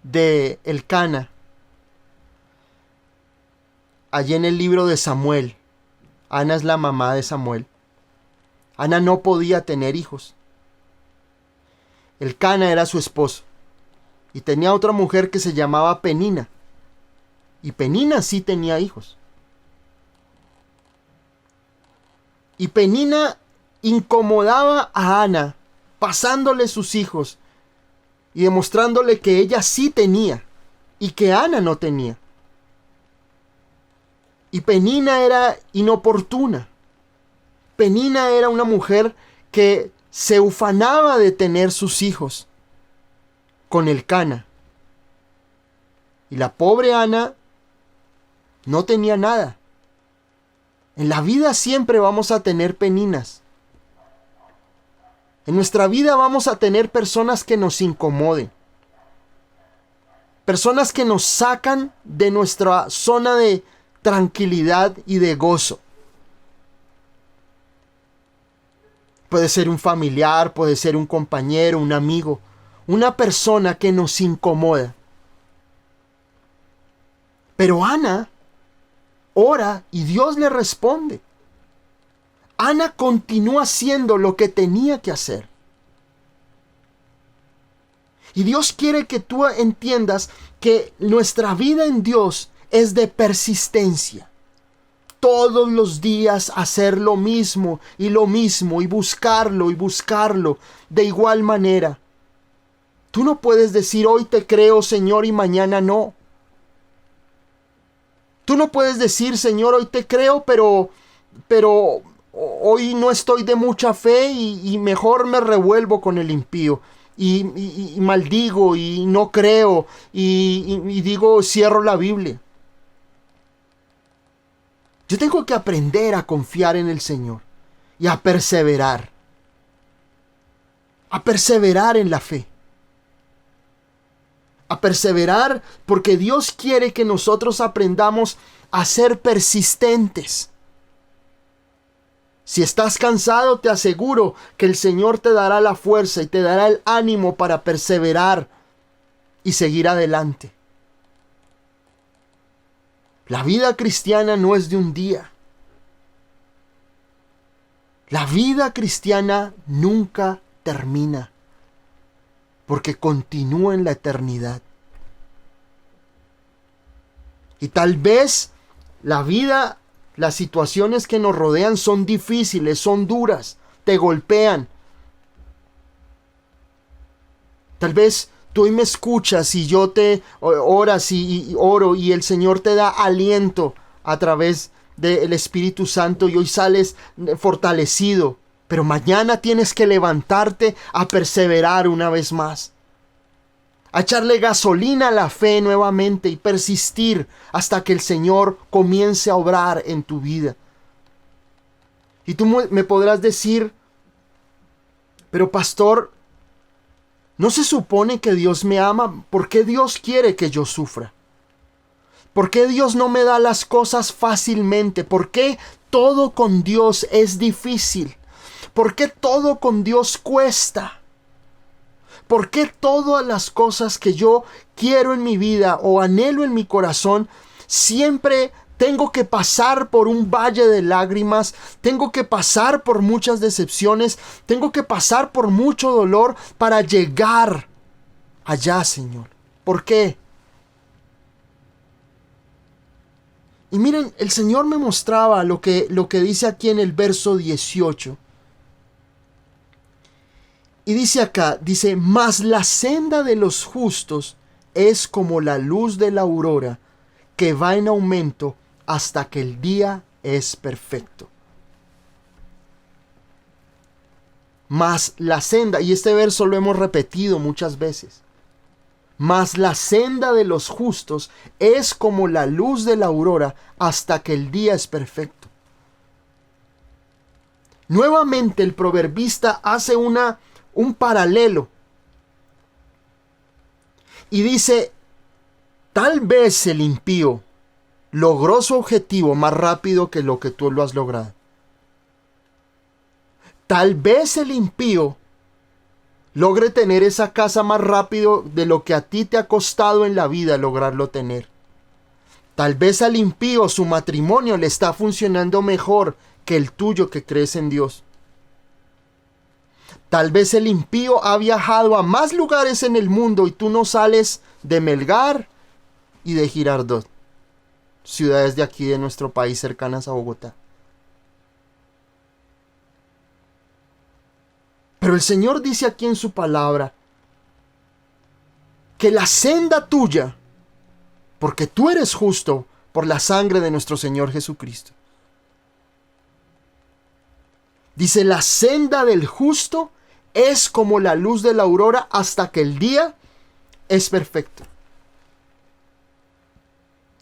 de Elcana, allí en el libro de Samuel, Ana es la mamá de Samuel, Ana no podía tener hijos. Elcana era su esposo y tenía otra mujer que se llamaba Penina. Y Penina sí tenía hijos. Y Penina incomodaba a Ana, pasándole sus hijos y demostrándole que ella sí tenía y que Ana no tenía. Y Penina era inoportuna. Penina era una mujer que se ufanaba de tener sus hijos con Elcana. Y la pobre Ana no tenía nada. En la vida siempre vamos a tener peninas. En nuestra vida vamos a tener personas que nos incomoden. Personas que nos sacan de nuestra zona de tranquilidad y de gozo. Puede ser un familiar, puede ser un compañero, un amigo, una persona que nos incomoda. Pero Ana ora y Dios le responde. Ana continúa haciendo lo que tenía que hacer. Y Dios quiere que tú entiendas que nuestra vida en Dios es de persistencia. Todos los días hacer lo mismo y buscarlo de igual manera. Tú no puedes decir hoy te creo, Señor, y mañana no. Tú no puedes decir, Señor, hoy te creo, pero hoy no estoy de mucha fe y mejor me revuelvo con el impío. Y maldigo y no creo y digo, cierro la Biblia. Yo tengo que aprender a confiar en el Señor y a perseverar en la fe. A perseverar porque Dios quiere que nosotros aprendamos a ser persistentes. Si estás cansado, te aseguro que el Señor te dará la fuerza y te dará el ánimo para perseverar y seguir adelante. La vida cristiana no es de un día. La vida cristiana nunca termina, porque continúa en la eternidad. Y tal vez la vida, las situaciones que nos rodean son difíciles, son duras, te golpean. Tal vez tú hoy me escuchas y yo te oras y oro y el Señor te da aliento a través del Espíritu Santo y hoy sales fortalecido. Pero mañana tienes que levantarte a perseverar una vez más. A echarle gasolina a la fe nuevamente y persistir hasta que el Señor comience a obrar en tu vida. Y tú me podrás decir, pero pastor, ¿no se supone que Dios me ama? ¿Por qué Dios quiere que yo sufra? ¿Por qué Dios no me da las cosas fácilmente? ¿Por qué todo con Dios es difícil? ¿Por qué todo con Dios cuesta? ¿Por qué todas las cosas que yo quiero en mi vida o anhelo en mi corazón siempre tengo que pasar por un valle de lágrimas, tengo que pasar por muchas decepciones, tengo que pasar por mucho dolor para llegar allá, Señor? ¿Por qué? Y miren, el Señor me mostraba lo que dice aquí en el verso 18. Y dice acá, dice, mas la senda de los justos es como la luz de la aurora, que va en aumento hasta que el día es perfecto. Mas la senda, y este verso lo hemos repetido muchas veces, mas la senda de los justos es como la luz de la aurora hasta que el día es perfecto. Nuevamente el proverbista hace un paralelo y dice, tal vez el impío logró su objetivo más rápido que lo que tú lo has logrado. Tal vez el impío logre tener esa casa más rápido de lo que a ti te ha costado en la vida lograrlo tener. Tal vez al impío su matrimonio le está funcionando mejor que el tuyo que crees en Dios. Tal vez el impío ha viajado a más lugares en el mundo y tú no sales de Melgar y de Girardot, ciudades de aquí de nuestro país cercanas a Bogotá. Pero el Señor dice aquí en su palabra que la senda tuya, porque tú eres justo por la sangre de nuestro Señor Jesucristo. Dice, la senda del justo es como la luz de la aurora hasta que el día es perfecto.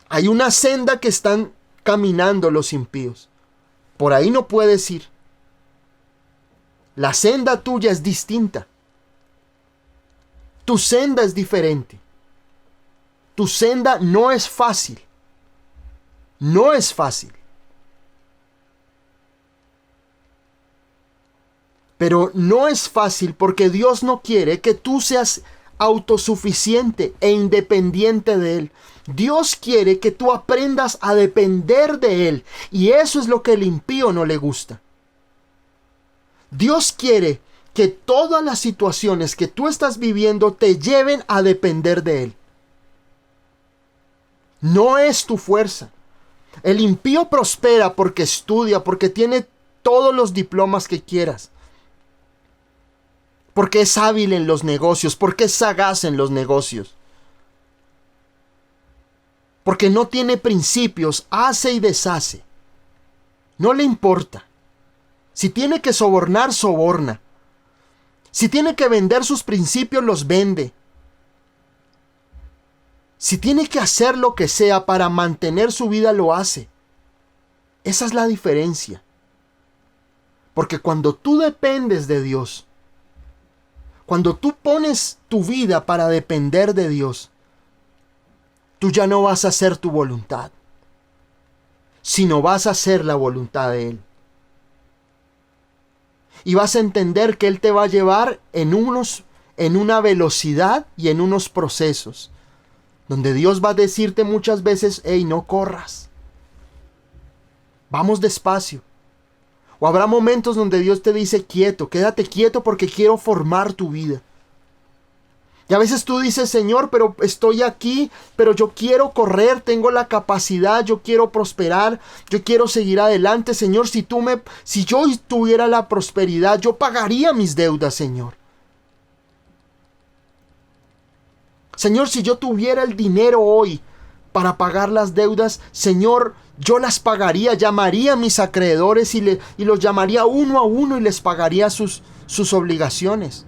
Hay una senda que están caminando los impíos. Por ahí no puedes ir. La senda tuya es distinta. Tu senda es diferente. Tu senda no es fácil. No es fácil. Pero no es fácil porque Dios no quiere que tú seas autosuficiente e independiente de Él. Dios quiere que tú aprendas a depender de Él. Y eso es lo que el impío no le gusta. Dios quiere que todas las situaciones que tú estás viviendo te lleven a depender de Él. No es tu fuerza. El impío prospera porque estudia, porque tiene todos los diplomas que quieras. Porque es hábil en los negocios, porque es sagaz en los negocios. Porque no tiene principios, hace y deshace. No le importa. Si tiene que sobornar, soborna. Si tiene que vender sus principios, los vende. Si tiene que hacer lo que sea para mantener su vida, lo hace. Esa es la diferencia. Porque cuando tú dependes de Dios, cuando tú pones tu vida para depender de Dios, tú ya no vas a hacer tu voluntad, sino vas a hacer la voluntad de Él. Y vas a entender que Él te va a llevar en una velocidad y en unos procesos, donde Dios va a decirte muchas veces, hey, no corras, vamos despacio. O habrá momentos donde Dios te dice, quieto, quédate quieto porque quiero formar tu vida. Y a veces tú dices, Señor, pero estoy aquí, pero yo quiero correr, tengo la capacidad, yo quiero prosperar, yo quiero seguir adelante. Señor, si yo tuviera la prosperidad, yo pagaría mis deudas, Señor. Señor, si yo tuviera el dinero hoy para pagar las deudas, Señor, yo las pagaría, llamaría a mis acreedores y los llamaría uno a uno y les pagaría sus obligaciones.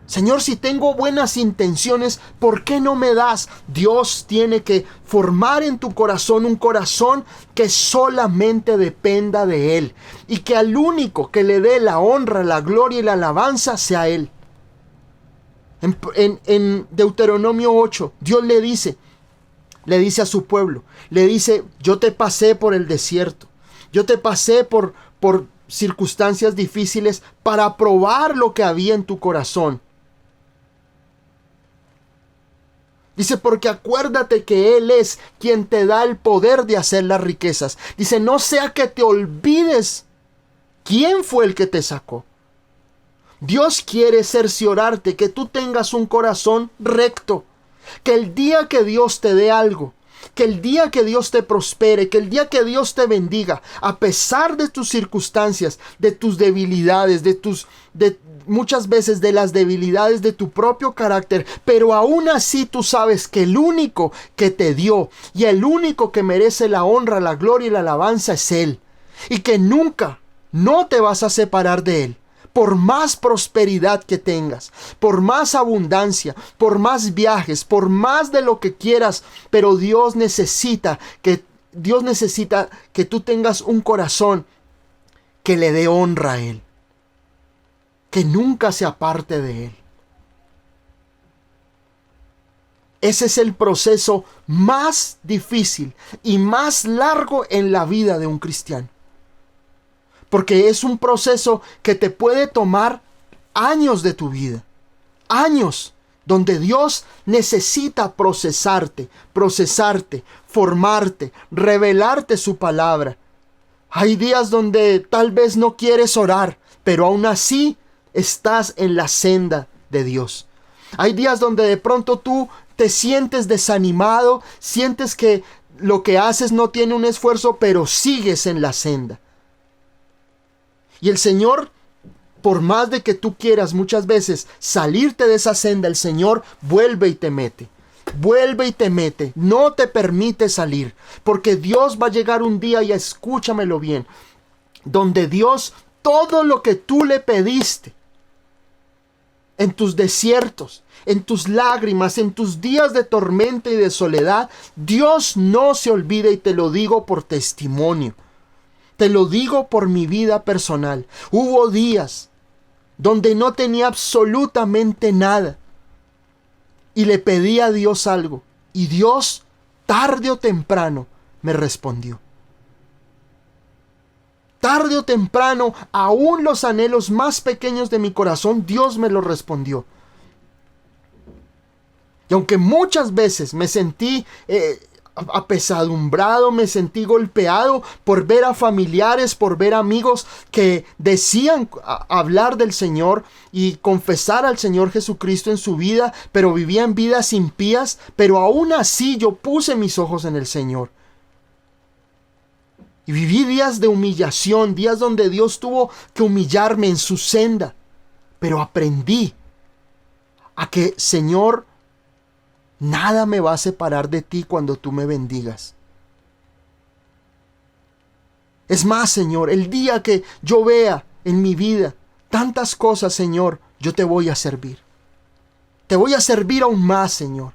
Señor, si tengo buenas intenciones, ¿por qué no me das? Dios tiene que formar en tu corazón un corazón que solamente dependa de Él y que al único que le dé la honra, la gloria y la alabanza sea Él. En Deuteronomio 8, Dios le dice a su pueblo, le dice, yo te pasé por el desierto, yo te pasé por circunstancias difíciles para probar lo que había en tu corazón. Dice, porque acuérdate que Él es quien te da el poder de hacer las riquezas. Dice, no sea que te olvides quién fue el que te sacó. Dios quiere cerciorarte que tú tengas un corazón recto. Que el día que Dios te dé algo, que el día que Dios te prospere, que el día que Dios te bendiga, a pesar de tus circunstancias, de tus debilidades, muchas veces de las debilidades de tu propio carácter, pero aún así tú sabes que el único que te dio y el único que merece la honra, la gloria y la alabanza es Él. Y que nunca No te vas a separar de Él. Por más prosperidad que tengas, por más abundancia, por más viajes, por más de lo que quieras, pero Dios necesita que tú tengas un corazón que le dé honra a Él, que nunca se aparte de Él. Ese es el proceso más difícil y más largo en la vida de un cristiano. Porque es un proceso que te puede tomar años de tu vida. Años donde Dios necesita procesarte, formarte, revelarte su palabra. Hay días donde tal vez no quieres orar, pero aún así estás en la senda de Dios. Hay días donde de pronto tú te sientes desanimado, sientes que lo que haces no tiene un esfuerzo, pero sigues en la senda. Y el Señor, por más de que tú quieras muchas veces salirte de esa senda, el Señor vuelve y te mete. Vuelve y te mete. No te permite salir. Porque Dios va a llegar un día, y escúchamelo bien, donde Dios, todo lo que tú le pediste, en tus desiertos, en tus lágrimas, en tus días de tormenta y de soledad, Dios no se olvida, y te lo digo por testimonio. Te lo digo por mi vida personal. Hubo días donde no tenía absolutamente nada y le pedí a Dios algo, y Dios, tarde o temprano, me respondió. Tarde o temprano, aún los anhelos más pequeños de mi corazón, Dios me los respondió. Y aunque muchas veces me sentí apesadumbrado, me sentí golpeado por ver a familiares, por ver amigos que decían hablar del Señor y confesar al Señor Jesucristo en su vida, pero vivían vidas impías, pero aún así yo puse mis ojos en el Señor. Y viví días de humillación, días donde Dios tuvo que humillarme en su senda, pero aprendí a que, Señor, nada me va a separar de ti cuando tú me bendigas. Es más, Señor, el día que yo vea en mi vida tantas cosas, Señor, yo te voy a servir. Te voy a servir aún más, Señor.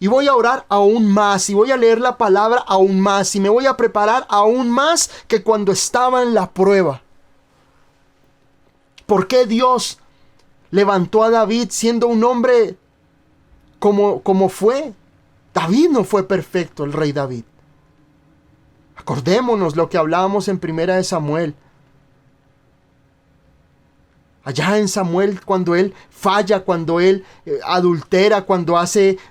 Y voy a orar aún más, y voy a leer la palabra aún más, y me voy a preparar aún más que cuando estaba en la prueba. ¿Por qué Dios levantó a David siendo un hombre como fue? David no fue perfecto, el rey David. Acordémonos lo que hablábamos en 1 Samuel. Allá en Samuel, cuando él falla, cuando él adultera, cuando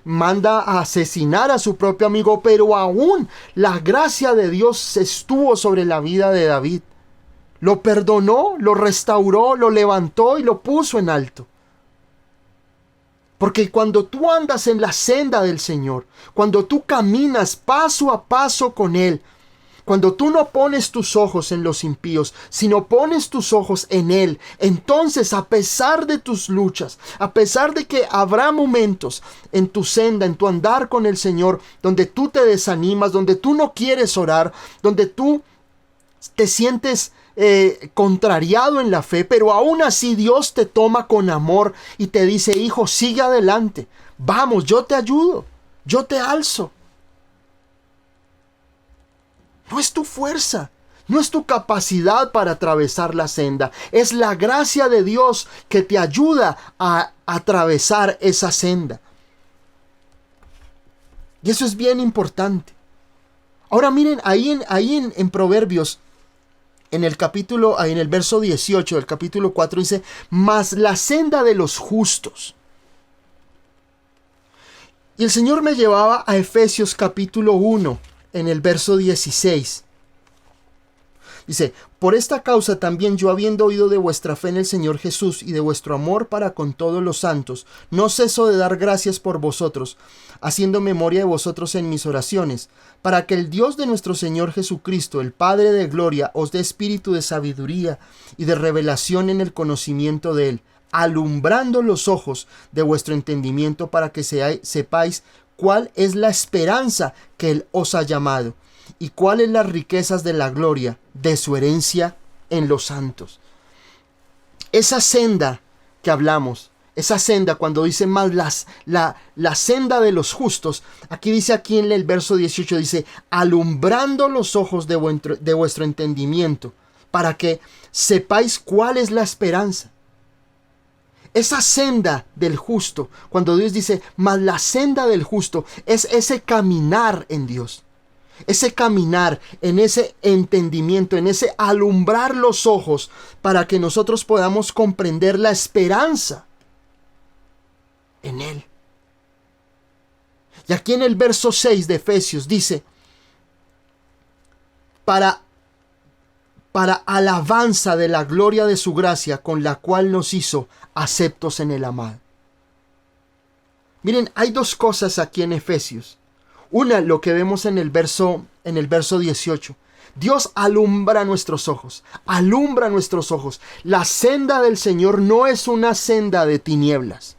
manda a asesinar a su propio amigo, pero aún la gracia de Dios estuvo sobre la vida de David. Lo perdonó, lo restauró, lo levantó y lo puso en alto. Porque cuando tú andas en la senda del Señor, cuando tú caminas paso a paso con Él, cuando tú no pones tus ojos en los impíos, sino pones tus ojos en Él, entonces, a pesar de tus luchas, a pesar de que habrá momentos en tu senda, en tu andar con el Señor, donde tú te desanimas, donde tú no quieres orar, donde tú te sientes contrariado en la fe, pero aún así Dios te toma con amor y te dice: hijo, sigue adelante, vamos, yo te ayudo, yo te alzo. No es tu fuerza, no es tu capacidad para atravesar la senda, es la gracia de Dios que te ayuda a atravesar esa senda. Y eso es bien importante. Ahora miren, ahí en Proverbios, en el verso 18 del capítulo 4 dice: mas la senda de los justos. Y el Señor me llevaba a Efesios capítulo 1, en el verso 16. Dice: por esta causa también yo, habiendo oído de vuestra fe en el Señor Jesús y de vuestro amor para con todos los santos, no ceso de dar gracias por vosotros, haciendo memoria de vosotros en mis oraciones, para que el Dios de nuestro Señor Jesucristo, el Padre de gloria, os dé espíritu de sabiduría y de revelación en el conocimiento de Él, alumbrando los ojos de vuestro entendimiento, para que sepáis cuál es la esperanza que Él os ha llamado, y cuáles las riquezas de la gloria de su herencia en los santos. Esa senda que hablamos, esa senda cuando dice más la senda de los justos, aquí dice aquí en el verso 18, dice, alumbrando los ojos de vuestro entendimiento, para que sepáis cuál es la esperanza. Esa senda del justo, cuando Dios dice, mas la senda del justo, es ese caminar en Dios. Ese caminar en ese entendimiento, en ese alumbrar los ojos para que nosotros podamos comprender la esperanza en Él. Y aquí en el verso 6 de Efesios dice, para alabanza de la gloria de su gracia con la cual nos hizo aceptos en el amado. Miren, hay dos cosas aquí en Efesios. Una, lo que vemos en el verso 18. Dios alumbra nuestros ojos, alumbra nuestros ojos. La senda del Señor no es una senda de tinieblas.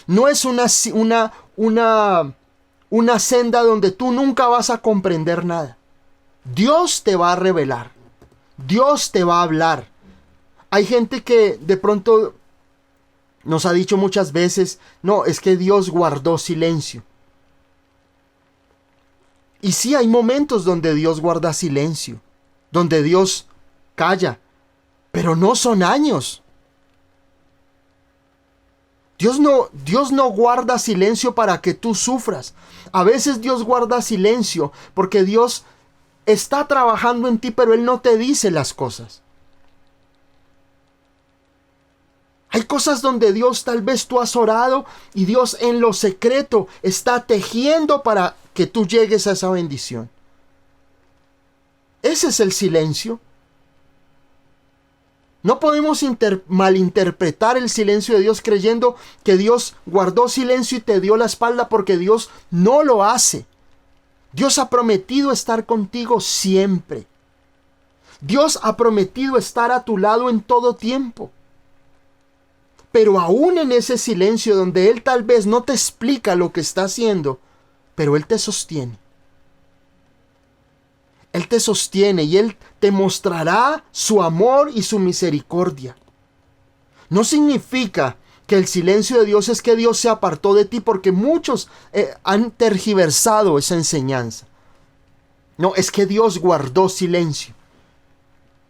No es una senda donde tú nunca vas a comprender nada. Dios te va a revelar. Dios te va a hablar. Hay gente que de pronto nos ha dicho muchas veces, no, es que Dios guardó silencio. Y sí, hay momentos donde Dios guarda silencio, donde Dios calla, pero no son años. Dios no guarda silencio para que tú sufras. A veces Dios guarda silencio porque Dios está trabajando en ti, pero Él no te dice las cosas. Hay cosas donde Dios tal vez tú has orado y Dios en lo secreto está tejiendo para que tú llegues a esa bendición. Ese es el silencio. No podemos malinterpretar el silencio de Dios creyendo que Dios guardó silencio y te dio la espalda, porque Dios no lo hace. Dios ha prometido estar contigo siempre. Dios ha prometido estar a tu lado en todo tiempo. Pero aún en ese silencio donde Él tal vez no te explica lo que está haciendo, pero Él te sostiene. Él te sostiene y Él te mostrará su amor y su misericordia. No significa que el silencio de Dios es que Dios se apartó de ti, porque muchos han tergiversado esa enseñanza. No, es que Dios guardó silencio.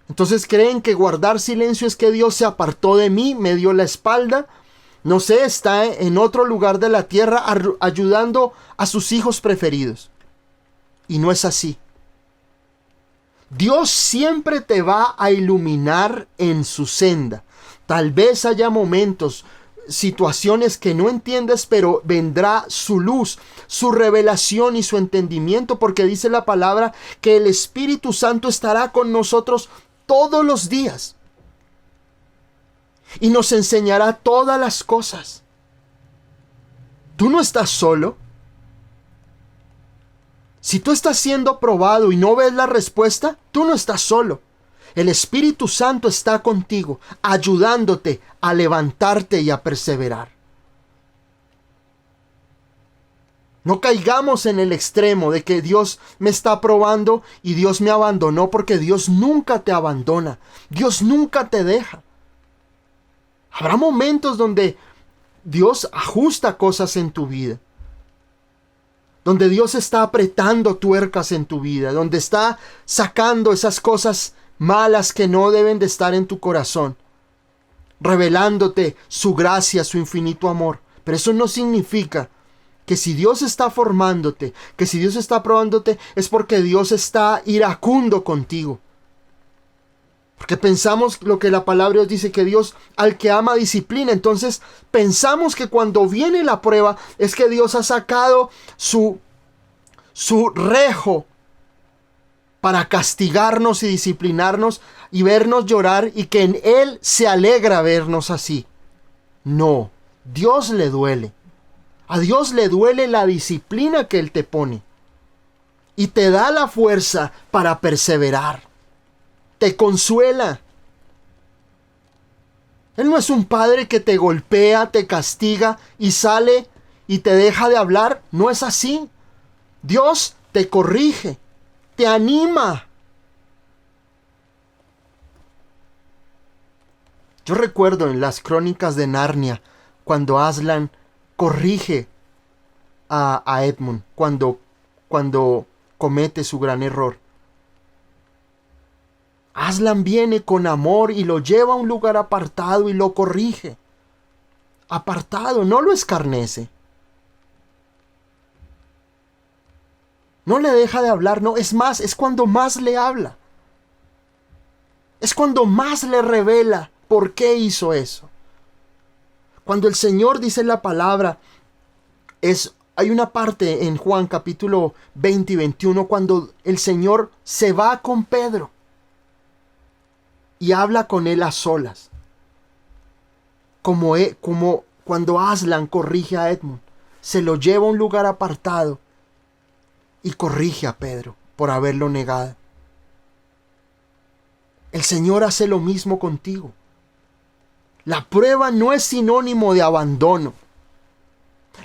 Entonces creen que guardar silencio es que Dios se apartó de mí, me dio la espalda. No sé, está en otro lugar de la tierra ayudando a sus hijos preferidos. Y no es así. Dios siempre te va a iluminar en su senda. Tal vez haya momentos, situaciones que no entiendes, pero vendrá su luz, su revelación y su entendimiento, porque dice la palabra que el Espíritu Santo estará con nosotros todos los días y nos enseñará todas las cosas. Tú no estás solo. Si tú estás siendo probado y no ves la respuesta, tú no estás solo. El Espíritu Santo está contigo, ayudándote a levantarte y a perseverar. No caigamos en el extremo de que Dios me está probando y Dios me abandonó, porque Dios nunca te abandona. Dios nunca te deja. Habrá momentos donde Dios ajusta cosas en tu vida, donde Dios está apretando tuercas en tu vida, donde está sacando esas cosas malas que no deben de estar en tu corazón, revelándote su gracia, su infinito amor. Pero eso no significa que si Dios está formándote, que si Dios está probándote, es porque Dios está iracundo contigo. Porque pensamos lo que la palabra Dios dice, que Dios al que ama disciplina. Entonces pensamos que cuando viene la prueba es que Dios ha sacado su rejo para castigarnos y disciplinarnos y vernos llorar, y que en Él se alegra vernos así. No, Dios le duele. A Dios le duele la disciplina que Él te pone y te da la fuerza para perseverar. Te consuela. Él no es un padre que te golpea, te castiga y sale y te deja de hablar. No es así. Dios te corrige, te anima. Yo recuerdo en las Crónicas de Narnia cuando Aslan corrige a Edmund cuando comete su gran error. Aslan viene con amor y lo lleva a un lugar apartado y lo corrige. Apartado, no lo escarnece. No le deja de hablar, no, es más, es cuando más le habla. Es cuando más le revela por qué hizo eso. Cuando el Señor dice la palabra, hay una parte en Juan capítulo 20 y 21 cuando el Señor se va con Pedro y habla con él a solas. Como cuando Aslan corrige a Edmund, se lo lleva a un lugar apartado y corrige a Pedro por haberlo negado. El Señor hace lo mismo contigo. La prueba no es sinónimo de abandono.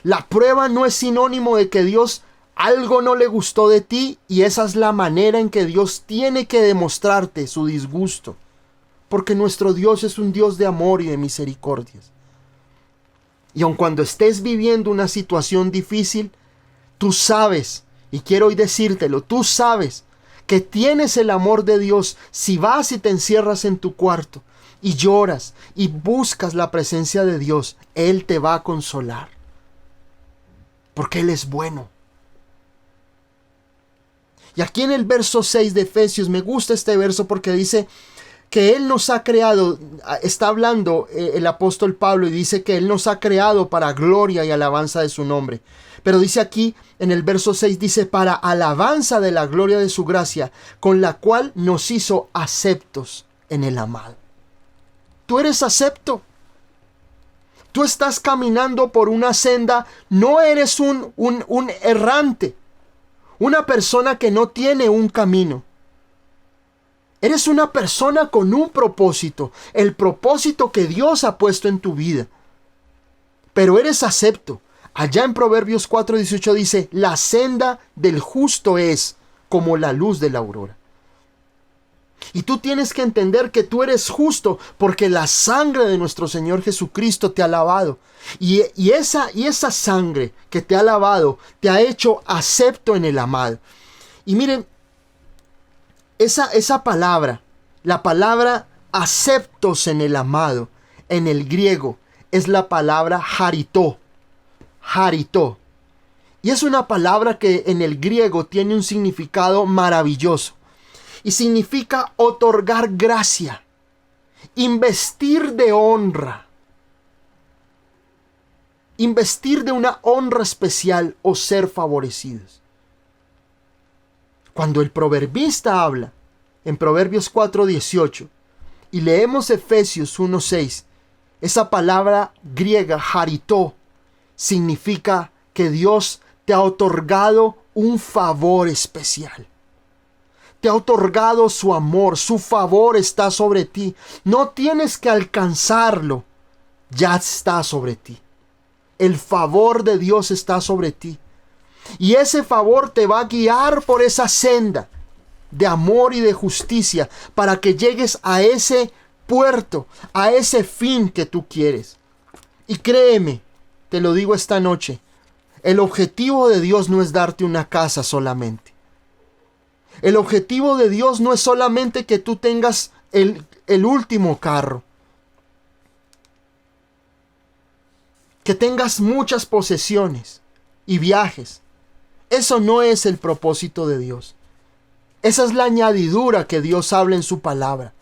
La prueba no es sinónimo de que Dios algo no le gustó de ti y esa es la manera en que Dios tiene que demostrarte su disgusto. Porque nuestro Dios es un Dios de amor y de misericordias. Y aun cuando estés viviendo una situación difícil, tú sabes, y quiero hoy decírtelo, tú sabes que tienes el amor de Dios si vas y te encierras en tu cuarto y lloras y buscas la presencia de Dios. Él te va a consolar. Porque Él es bueno. Y aquí en el verso 6 de Efesios, me gusta este verso porque dice que Él nos ha creado, está hablando el apóstol Pablo y dice que Él nos ha creado para gloria y alabanza de su nombre. Pero dice aquí en el verso 6, dice para alabanza de la gloria de su gracia, con la cual nos hizo aceptos en el amado. Tú eres acepto. Tú estás caminando por una senda, no eres un errante, una persona que no tiene un camino. Eres una persona con un propósito, el propósito que Dios ha puesto en tu vida. Pero eres acepto. Allá en Proverbios 4:18 dice, la senda del justo es como la luz de la aurora. Y tú tienes que entender que tú eres justo porque la sangre de nuestro Señor Jesucristo te ha lavado. Y esa sangre que te ha lavado te ha hecho acepto en el amado. Y miren, esa palabra, la palabra aceptos en el amado, en el griego, es la palabra haritó. Haritó. Y es una palabra que en el griego tiene un significado maravilloso. Y significa otorgar gracia, investir de honra, investir de una honra especial o ser favorecidos. Cuando el proverbista habla en Proverbios 4:18 y leemos Efesios 1:6, esa palabra griega haritó significa que Dios te ha otorgado un favor especial. Te ha otorgado su amor, su favor está sobre ti. No tienes que alcanzarlo, ya está sobre ti. El favor de Dios está sobre ti. Y ese favor te va a guiar por esa senda de amor y de justicia para que llegues a ese puerto, a ese fin que tú quieres. Y créeme, te lo digo esta noche, el objetivo de Dios no es darte una casa solamente. El objetivo de Dios no es solamente que tú tengas el último carro, que tengas muchas posesiones y viajes. Eso no es el propósito de Dios. Esa es la añadidura que Dios habla en su palabra.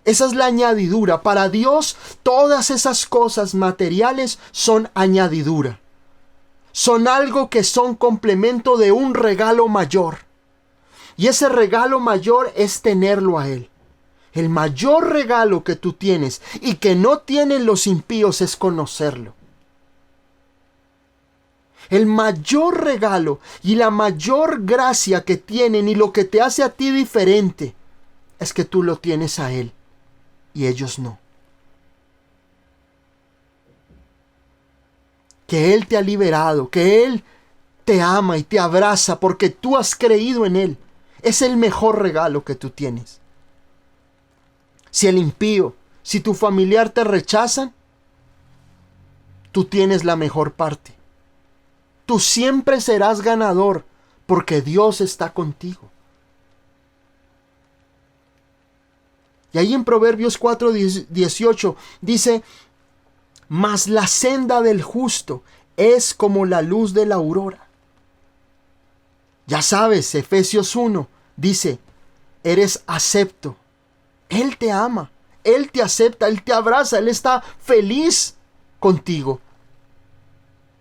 Esa es la añadidura. Para Dios, todas esas cosas materiales son añadidura. Son algo que son complemento de un regalo mayor. Y ese regalo mayor es tenerlo a Él. El mayor regalo que tú tienes y que no tienen los impíos es conocerlo. El mayor regalo y la mayor gracia que tienen y lo que te hace a ti diferente es que tú lo tienes a Él y ellos no. Que Él te ha liberado, que Él te ama y te abraza porque tú has creído en Él. Es el mejor regalo que tú tienes. Si el impío si tu familiar te rechazan, tú tienes la mejor parte. Tú siempre serás ganador porque Dios está contigo. Y ahí en Proverbios 4:18 dice: mas la senda del justo es como la luz de la aurora. Ya sabes, Efesios 1 dice: eres acepto. Él te ama, Él te acepta, Él te abraza, Él está feliz contigo.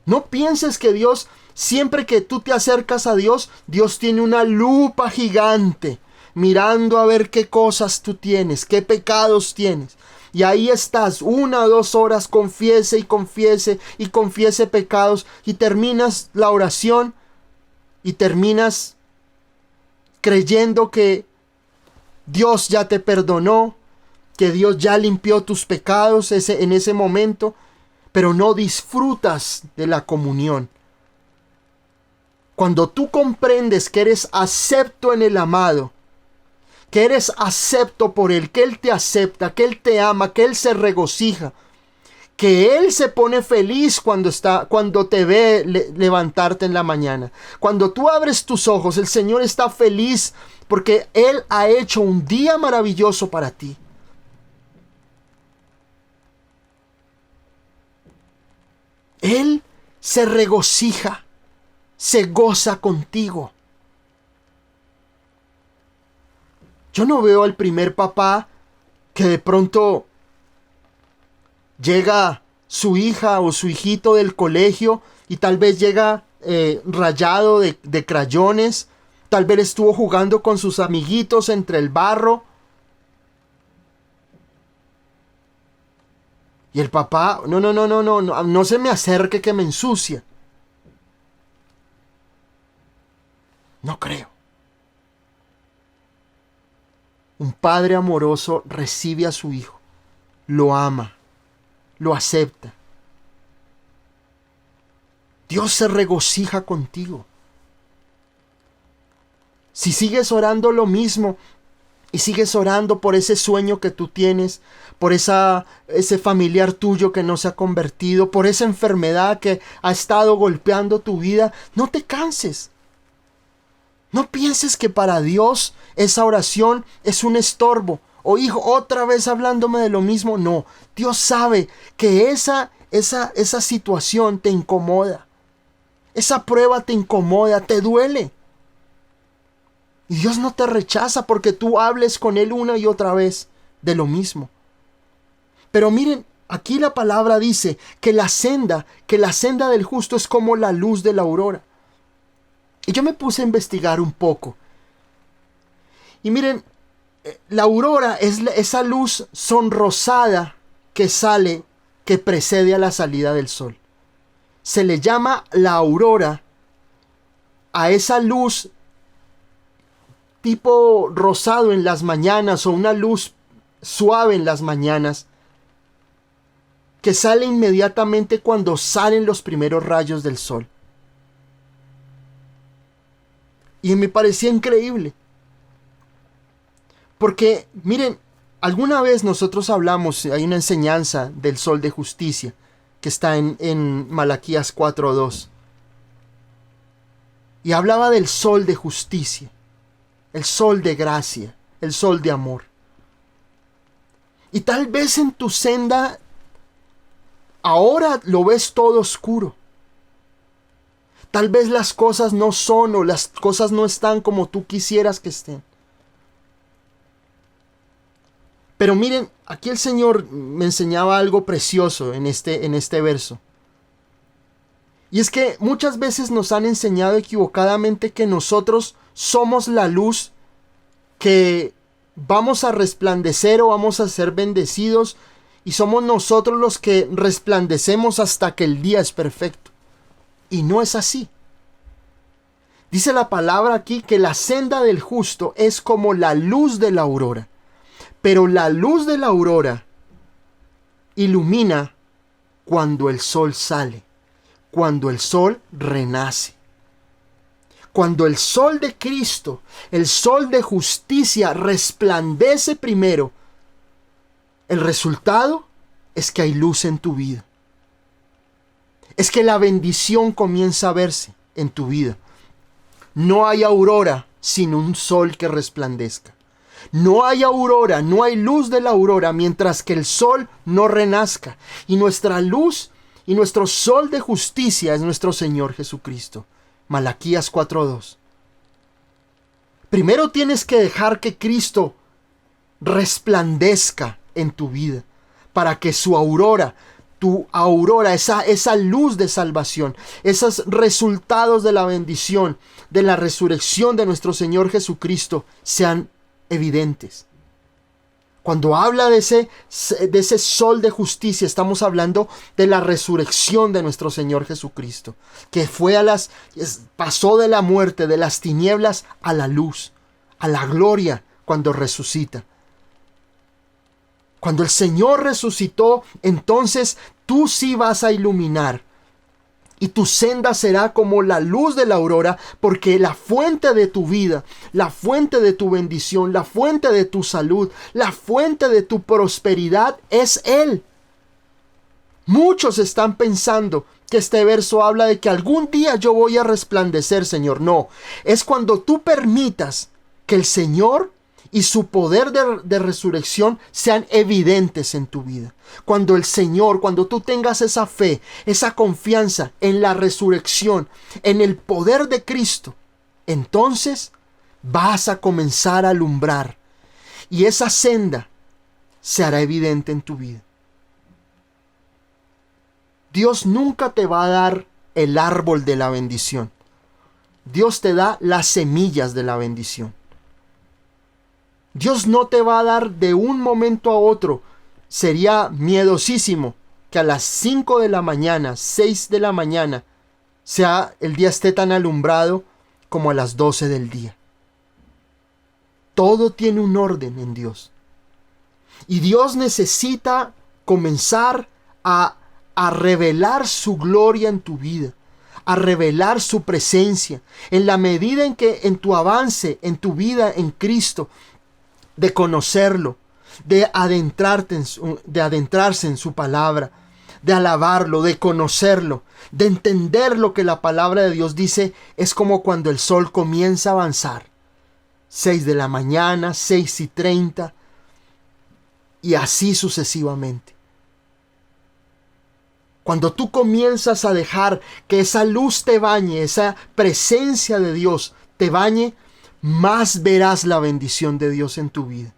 No pienses que Dios, siempre que tú te acercas a Dios, Dios tiene una lupa gigante mirando a ver qué cosas tú tienes, qué pecados tienes. Y ahí estás 1 o 2 horas, confiese y confiese y confiese pecados, y terminas la oración y terminas creyendo que Dios ya te perdonó, que Dios ya limpió tus pecados en ese momento, pero no disfrutas de la comunión. Cuando tú comprendes que eres acepto en el amado, que eres acepto por Él, que Él te acepta, que Él te ama, que Él se regocija, que Él se pone feliz cuando te ve levantarte en la mañana. Cuando tú abres tus ojos, el Señor está feliz porque Él ha hecho un día maravilloso para ti. Él se regocija, se goza contigo. Yo no veo al primer papá que de pronto llega su hija o su hijito del colegio y tal vez llega rayado de crayones, tal vez estuvo jugando con sus amiguitos entre el barro. Y el papá: no se me acerque que me ensucia. No creo. Un padre amoroso recibe a su hijo, lo ama, lo acepta. Dios se regocija contigo. Si sigues orando lo mismo y sigues orando por ese sueño que tú tienes, por ese familiar tuyo que no se ha convertido, por esa enfermedad que ha estado golpeando tu vida, no te canses. No pienses que para Dios esa oración es un estorbo. O hijo, otra vez hablándome de lo mismo. No, Dios sabe que esa situación te incomoda. Esa prueba te incomoda, te duele. Y Dios no te rechaza porque tú hables con Él una y otra vez de lo mismo. Pero miren, aquí la palabra dice que la senda del justo es como la luz de la aurora. Y yo me puse a investigar un poco. Y miren, la aurora es esa luz sonrosada que sale, que precede a la salida del sol. Se le llama la aurora a esa luz tipo rosado en las mañanas o una luz suave en las mañanas que sale inmediatamente cuando salen los primeros rayos del sol. Y me parecía increíble. Porque, miren, alguna vez nosotros hablamos, hay una enseñanza del sol de justicia que está en Malaquías 4:2. Y hablaba del sol de justicia, el sol de gracia, el sol de amor. Y tal vez en tu senda ahora lo ves todo oscuro. Tal vez las cosas no son o las cosas no están como tú quisieras que estén. Pero miren, aquí el Señor me enseñaba algo precioso en este verso. Y es que muchas veces nos han enseñado equivocadamente que nosotros somos la luz, que vamos a resplandecer o vamos a ser bendecidos y somos nosotros los que resplandecemos hasta que el día es perfecto. Y no es así. Dice la palabra aquí que la senda del justo es como la luz de la aurora. Pero la luz de la aurora ilumina cuando el sol sale, cuando el sol renace. Cuando el sol de Cristo, el sol de justicia resplandece primero, El resultado es que hay luz en tu vida. Es que la bendición comienza a verse en tu vida. No hay aurora sin un sol que resplandezca. No hay aurora, no hay luz de la aurora mientras que el sol no renazca. Y nuestra luz y nuestro sol de justicia es nuestro Señor Jesucristo. Malaquías 4:2. Primero tienes que dejar que Cristo resplandezca en tu vida para que su aurora, tu aurora, esa luz de salvación, esos resultados de la bendición, de la resurrección de nuestro Señor Jesucristo sean evidentes. Cuando habla de ese sol de justicia, estamos hablando de la resurrección de nuestro Señor Jesucristo, que pasó de la muerte, de las tinieblas a la luz, a la gloria cuando resucita. Cuando el Señor resucitó, entonces tú sí vas a iluminar. Y tu senda será como la luz de la aurora, porque la fuente de tu vida, la fuente de tu bendición, la fuente de tu salud, la fuente de tu prosperidad es Él. Muchos están pensando que este verso habla de que algún día yo voy a resplandecer, Señor. No, es cuando tú permitas que el Señor y su poder de resurrección sean evidentes en tu vida. Cuando el Señor, cuando tú tengas esa fe, esa confianza en la resurrección, en el poder de Cristo, entonces vas a comenzar a alumbrar y esa senda se hará evidente en tu vida. Dios nunca te va a dar el árbol de la bendición. Dios te da las semillas de la bendición. Dios no te va a dar de un momento a otro. Sería miedosísimo que a las 5 de la mañana, 6 de la mañana, el día esté tan alumbrado como a las 12 del día. Todo tiene un orden en Dios. Y Dios necesita comenzar a revelar su gloria en tu vida, a revelar su presencia, en la medida en que en tu avance, en tu vida en Cristo, de conocerlo, de adentrarse en su palabra, de alabarlo, de conocerlo, de entender lo que la palabra de Dios dice. Es como cuando el sol comienza a avanzar. 6 de la mañana, 6:30, y así sucesivamente. Cuando tú comienzas a dejar que esa luz te bañe, esa presencia de Dios te bañe, más verás la bendición de Dios en tu vida.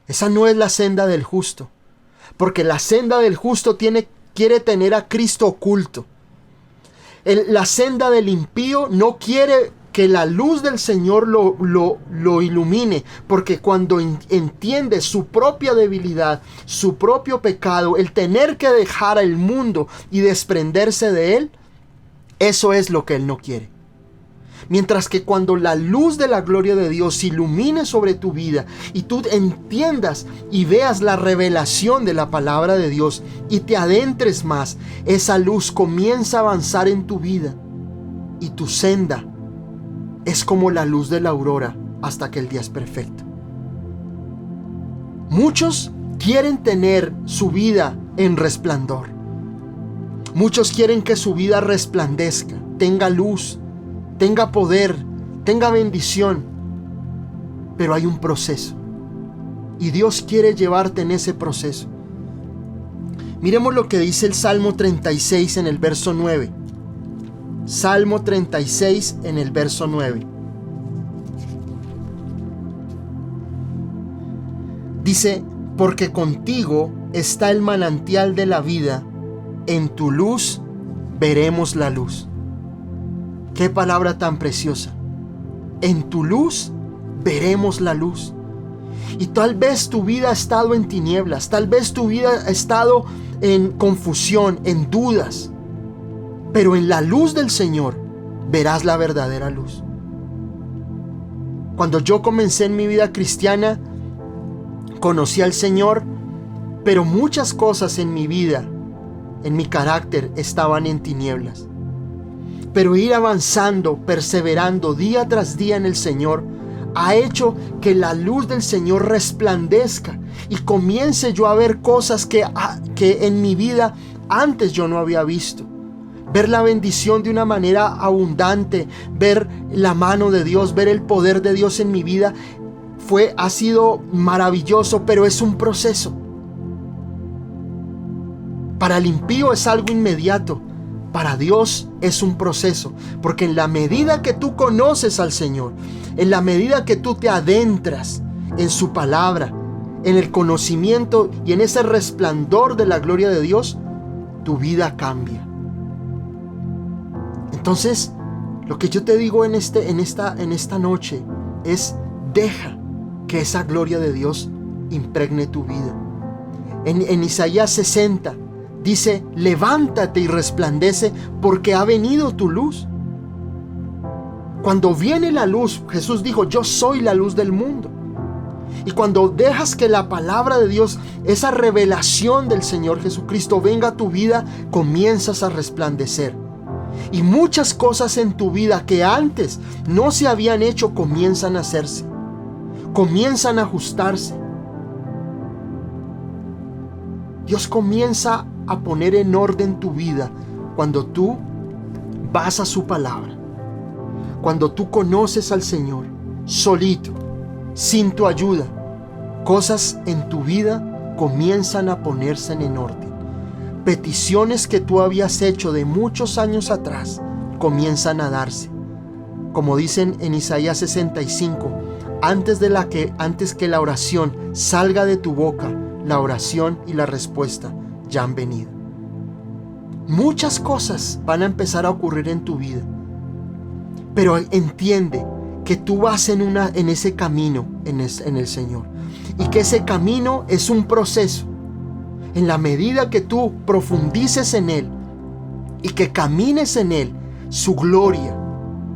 Esa no es la senda del justo, porque la senda del justo quiere tener a Cristo oculto. La senda del impío no quiere que la luz del Señor lo ilumine, porque cuando entiende su propia debilidad, su propio pecado, el tener que dejar al mundo y desprenderse de él, eso es lo que él no quiere. Mientras que cuando la luz de la gloria de Dios ilumine sobre tu vida y tú entiendas y veas la revelación de la palabra de Dios y te adentres más, esa luz comienza a avanzar en tu vida y tu senda es como la luz de la aurora hasta que el día es perfecto. Muchos quieren tener su vida en resplandor. Muchos quieren que su vida resplandezca, tenga luz, tenga poder, tenga bendición. Pero hay un proceso. Y Dios quiere llevarte en ese proceso. Miremos lo que dice el Salmo 36 en el verso 9. Salmo 36 en el verso 9. Dice: porque contigo está el manantial de la vida, en tu luz veremos la luz. Qué palabra tan preciosa. En tu luz veremos la luz. Y tal vez tu vida ha estado en tinieblas, tal vez tu vida ha estado en confusión, en dudas. Pero en la luz del Señor verás la verdadera luz. Cuando yo comencé en mi vida cristiana, conocí al Señor, pero muchas cosas en mi vida, en mi carácter, estaban en tinieblas. Pero ir avanzando, perseverando día tras día en el Señor, ha hecho que la luz del Señor resplandezca y comience yo a ver cosas que en mi vida antes yo no había visto. Ver la bendición de una manera abundante, ver la mano de Dios, ver el poder de Dios en mi vida, ha sido maravilloso, pero es un proceso. Para el impío es algo inmediato, para Dios es un proceso, porque en la medida que tú conoces al Señor, en la medida que tú te adentras en su palabra, en el conocimiento y en ese resplandor de la gloria de Dios, tu vida cambia. Entonces, lo que yo te digo en esta noche es: deja que esa gloria de Dios impregne tu vida. En Isaías 60 dice: levántate y resplandece, porque ha venido tu luz. Cuando viene la luz, Jesús dijo: yo soy la luz del mundo. Y cuando dejas que la palabra de Dios, esa revelación del Señor Jesucristo venga a tu vida, comienzas a resplandecer. Y muchas cosas en tu vida que antes no se habían hecho comienzan a hacerse, comienzan a ajustarse. Dios comienza a poner en orden tu vida cuando tú vas a su palabra, cuando tú conoces al Señor solito, sin tu ayuda. Cosas en tu vida comienzan a ponerse en orden. Peticiones que tú habías hecho de muchos años atrás comienzan a darse. Como dicen en Isaías 65, antes que la oración salga de tu boca, la oración y la respuesta ya han venido. Muchas cosas van a empezar a ocurrir en tu vida, pero entiende que tú vas en ese camino en el Señor, y que ese camino es un proceso. En la medida que tú profundices en Él y que camines en Él, su gloria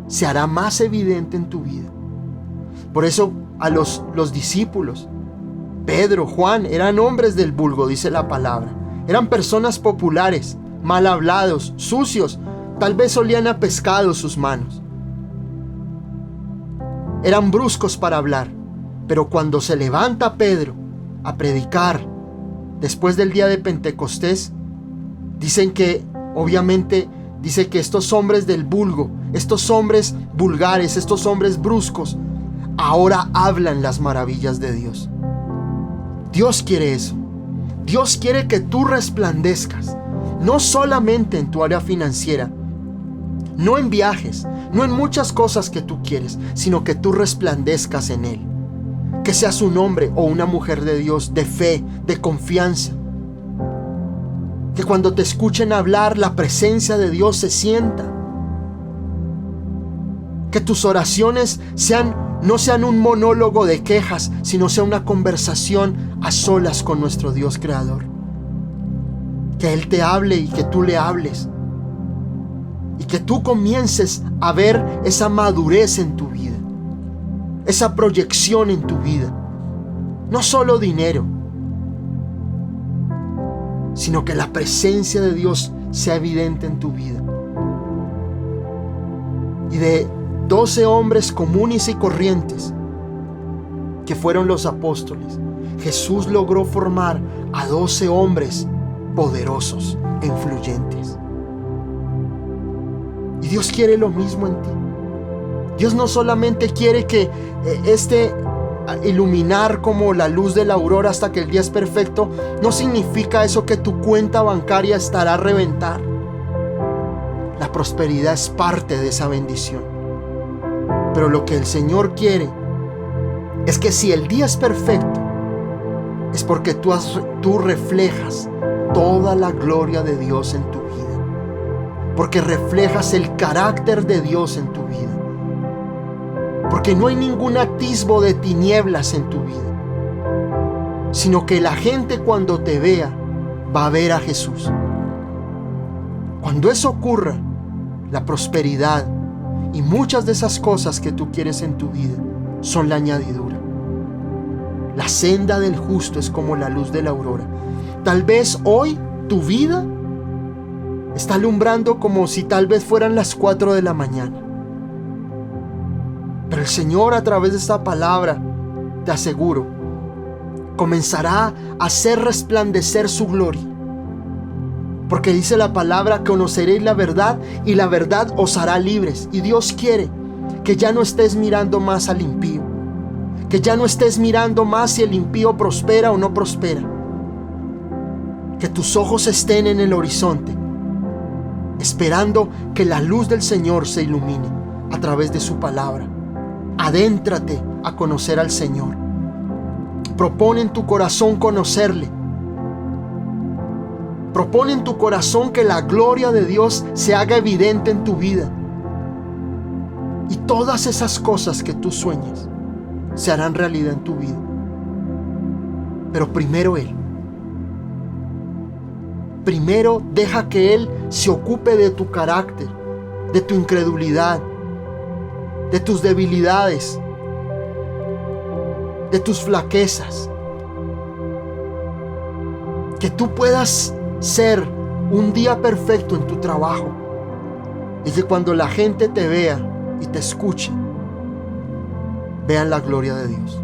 se hará más evidente en tu vida. Por eso a los discípulos, Pedro, Juan, eran hombres del vulgo, dice la palabra. Eran personas populares, mal hablados, sucios, tal vez olían a pescado sus manos. Eran bruscos para hablar, pero cuando se levanta Pedro a predicar, después del día de Pentecostés, dicen que, obviamente, dice que estos hombres del vulgo, estos hombres vulgares, estos hombres bruscos, ahora hablan las maravillas de Dios. Dios quiere eso. Dios quiere que tú resplandezcas, no solamente en tu área financiera, no en viajes, no en muchas cosas que tú quieres, sino que tú resplandezcas en Él. Que seas un hombre o una mujer de Dios, de fe, de confianza. Que cuando te escuchen hablar, la presencia de Dios se sienta. Que tus oraciones no sean un monólogo de quejas, sino sea una conversación a solas con nuestro Dios creador. Que Él te hable y que tú le hables. Y que tú comiences a ver esa madurez en tu vida, esa proyección en tu vida. No solo dinero, sino que la presencia de Dios sea evidente en tu vida. Y de 12 hombres comunes y corrientes, que fueron los apóstoles, Jesús logró formar a 12 hombres poderosos e influyentes. Y Dios quiere lo mismo en ti. Dios no solamente quiere que iluminar como la luz de la aurora hasta que el día es perfecto. No significa eso que tu cuenta bancaria estará a reventar. La prosperidad es parte de esa bendición. Pero lo que el Señor quiere es que si el día es perfecto, es porque tú reflejas toda la gloria de Dios en tu vida. Porque reflejas el carácter de Dios en tu vida. Porque no hay ningún atisbo de tinieblas en tu vida, sino que la gente cuando te vea va a ver a Jesús. Cuando eso ocurra, la prosperidad y muchas de esas cosas que tú quieres en tu vida son la añadidura. La senda del justo es como la luz de la aurora. Tal vez hoy tu vida está alumbrando como si tal vez fueran las 4 de la mañana. Pero el Señor, a través de esta palabra, te aseguro, comenzará a hacer resplandecer su gloria. Porque dice la palabra: conoceréis la verdad y la verdad os hará libres. Y Dios quiere que ya no estés mirando más al impío, que ya no estés mirando más si el impío prospera o no prospera. Que tus ojos estén en el horizonte, esperando que la luz del Señor se ilumine a través de su palabra. Adéntrate a conocer al Señor. Propone en tu corazón conocerle. Propone en tu corazón que la gloria de Dios se haga evidente en tu vida. Y todas esas cosas que tú sueñes se harán realidad en tu vida. Pero primero Él. Primero deja que Él se ocupe de tu carácter, de tu incredulidad, de tus debilidades, de tus flaquezas. Que tú puedas ser un día perfecto en tu trabajo, y que cuando la gente te vea y te escuche, vean la gloria de Dios.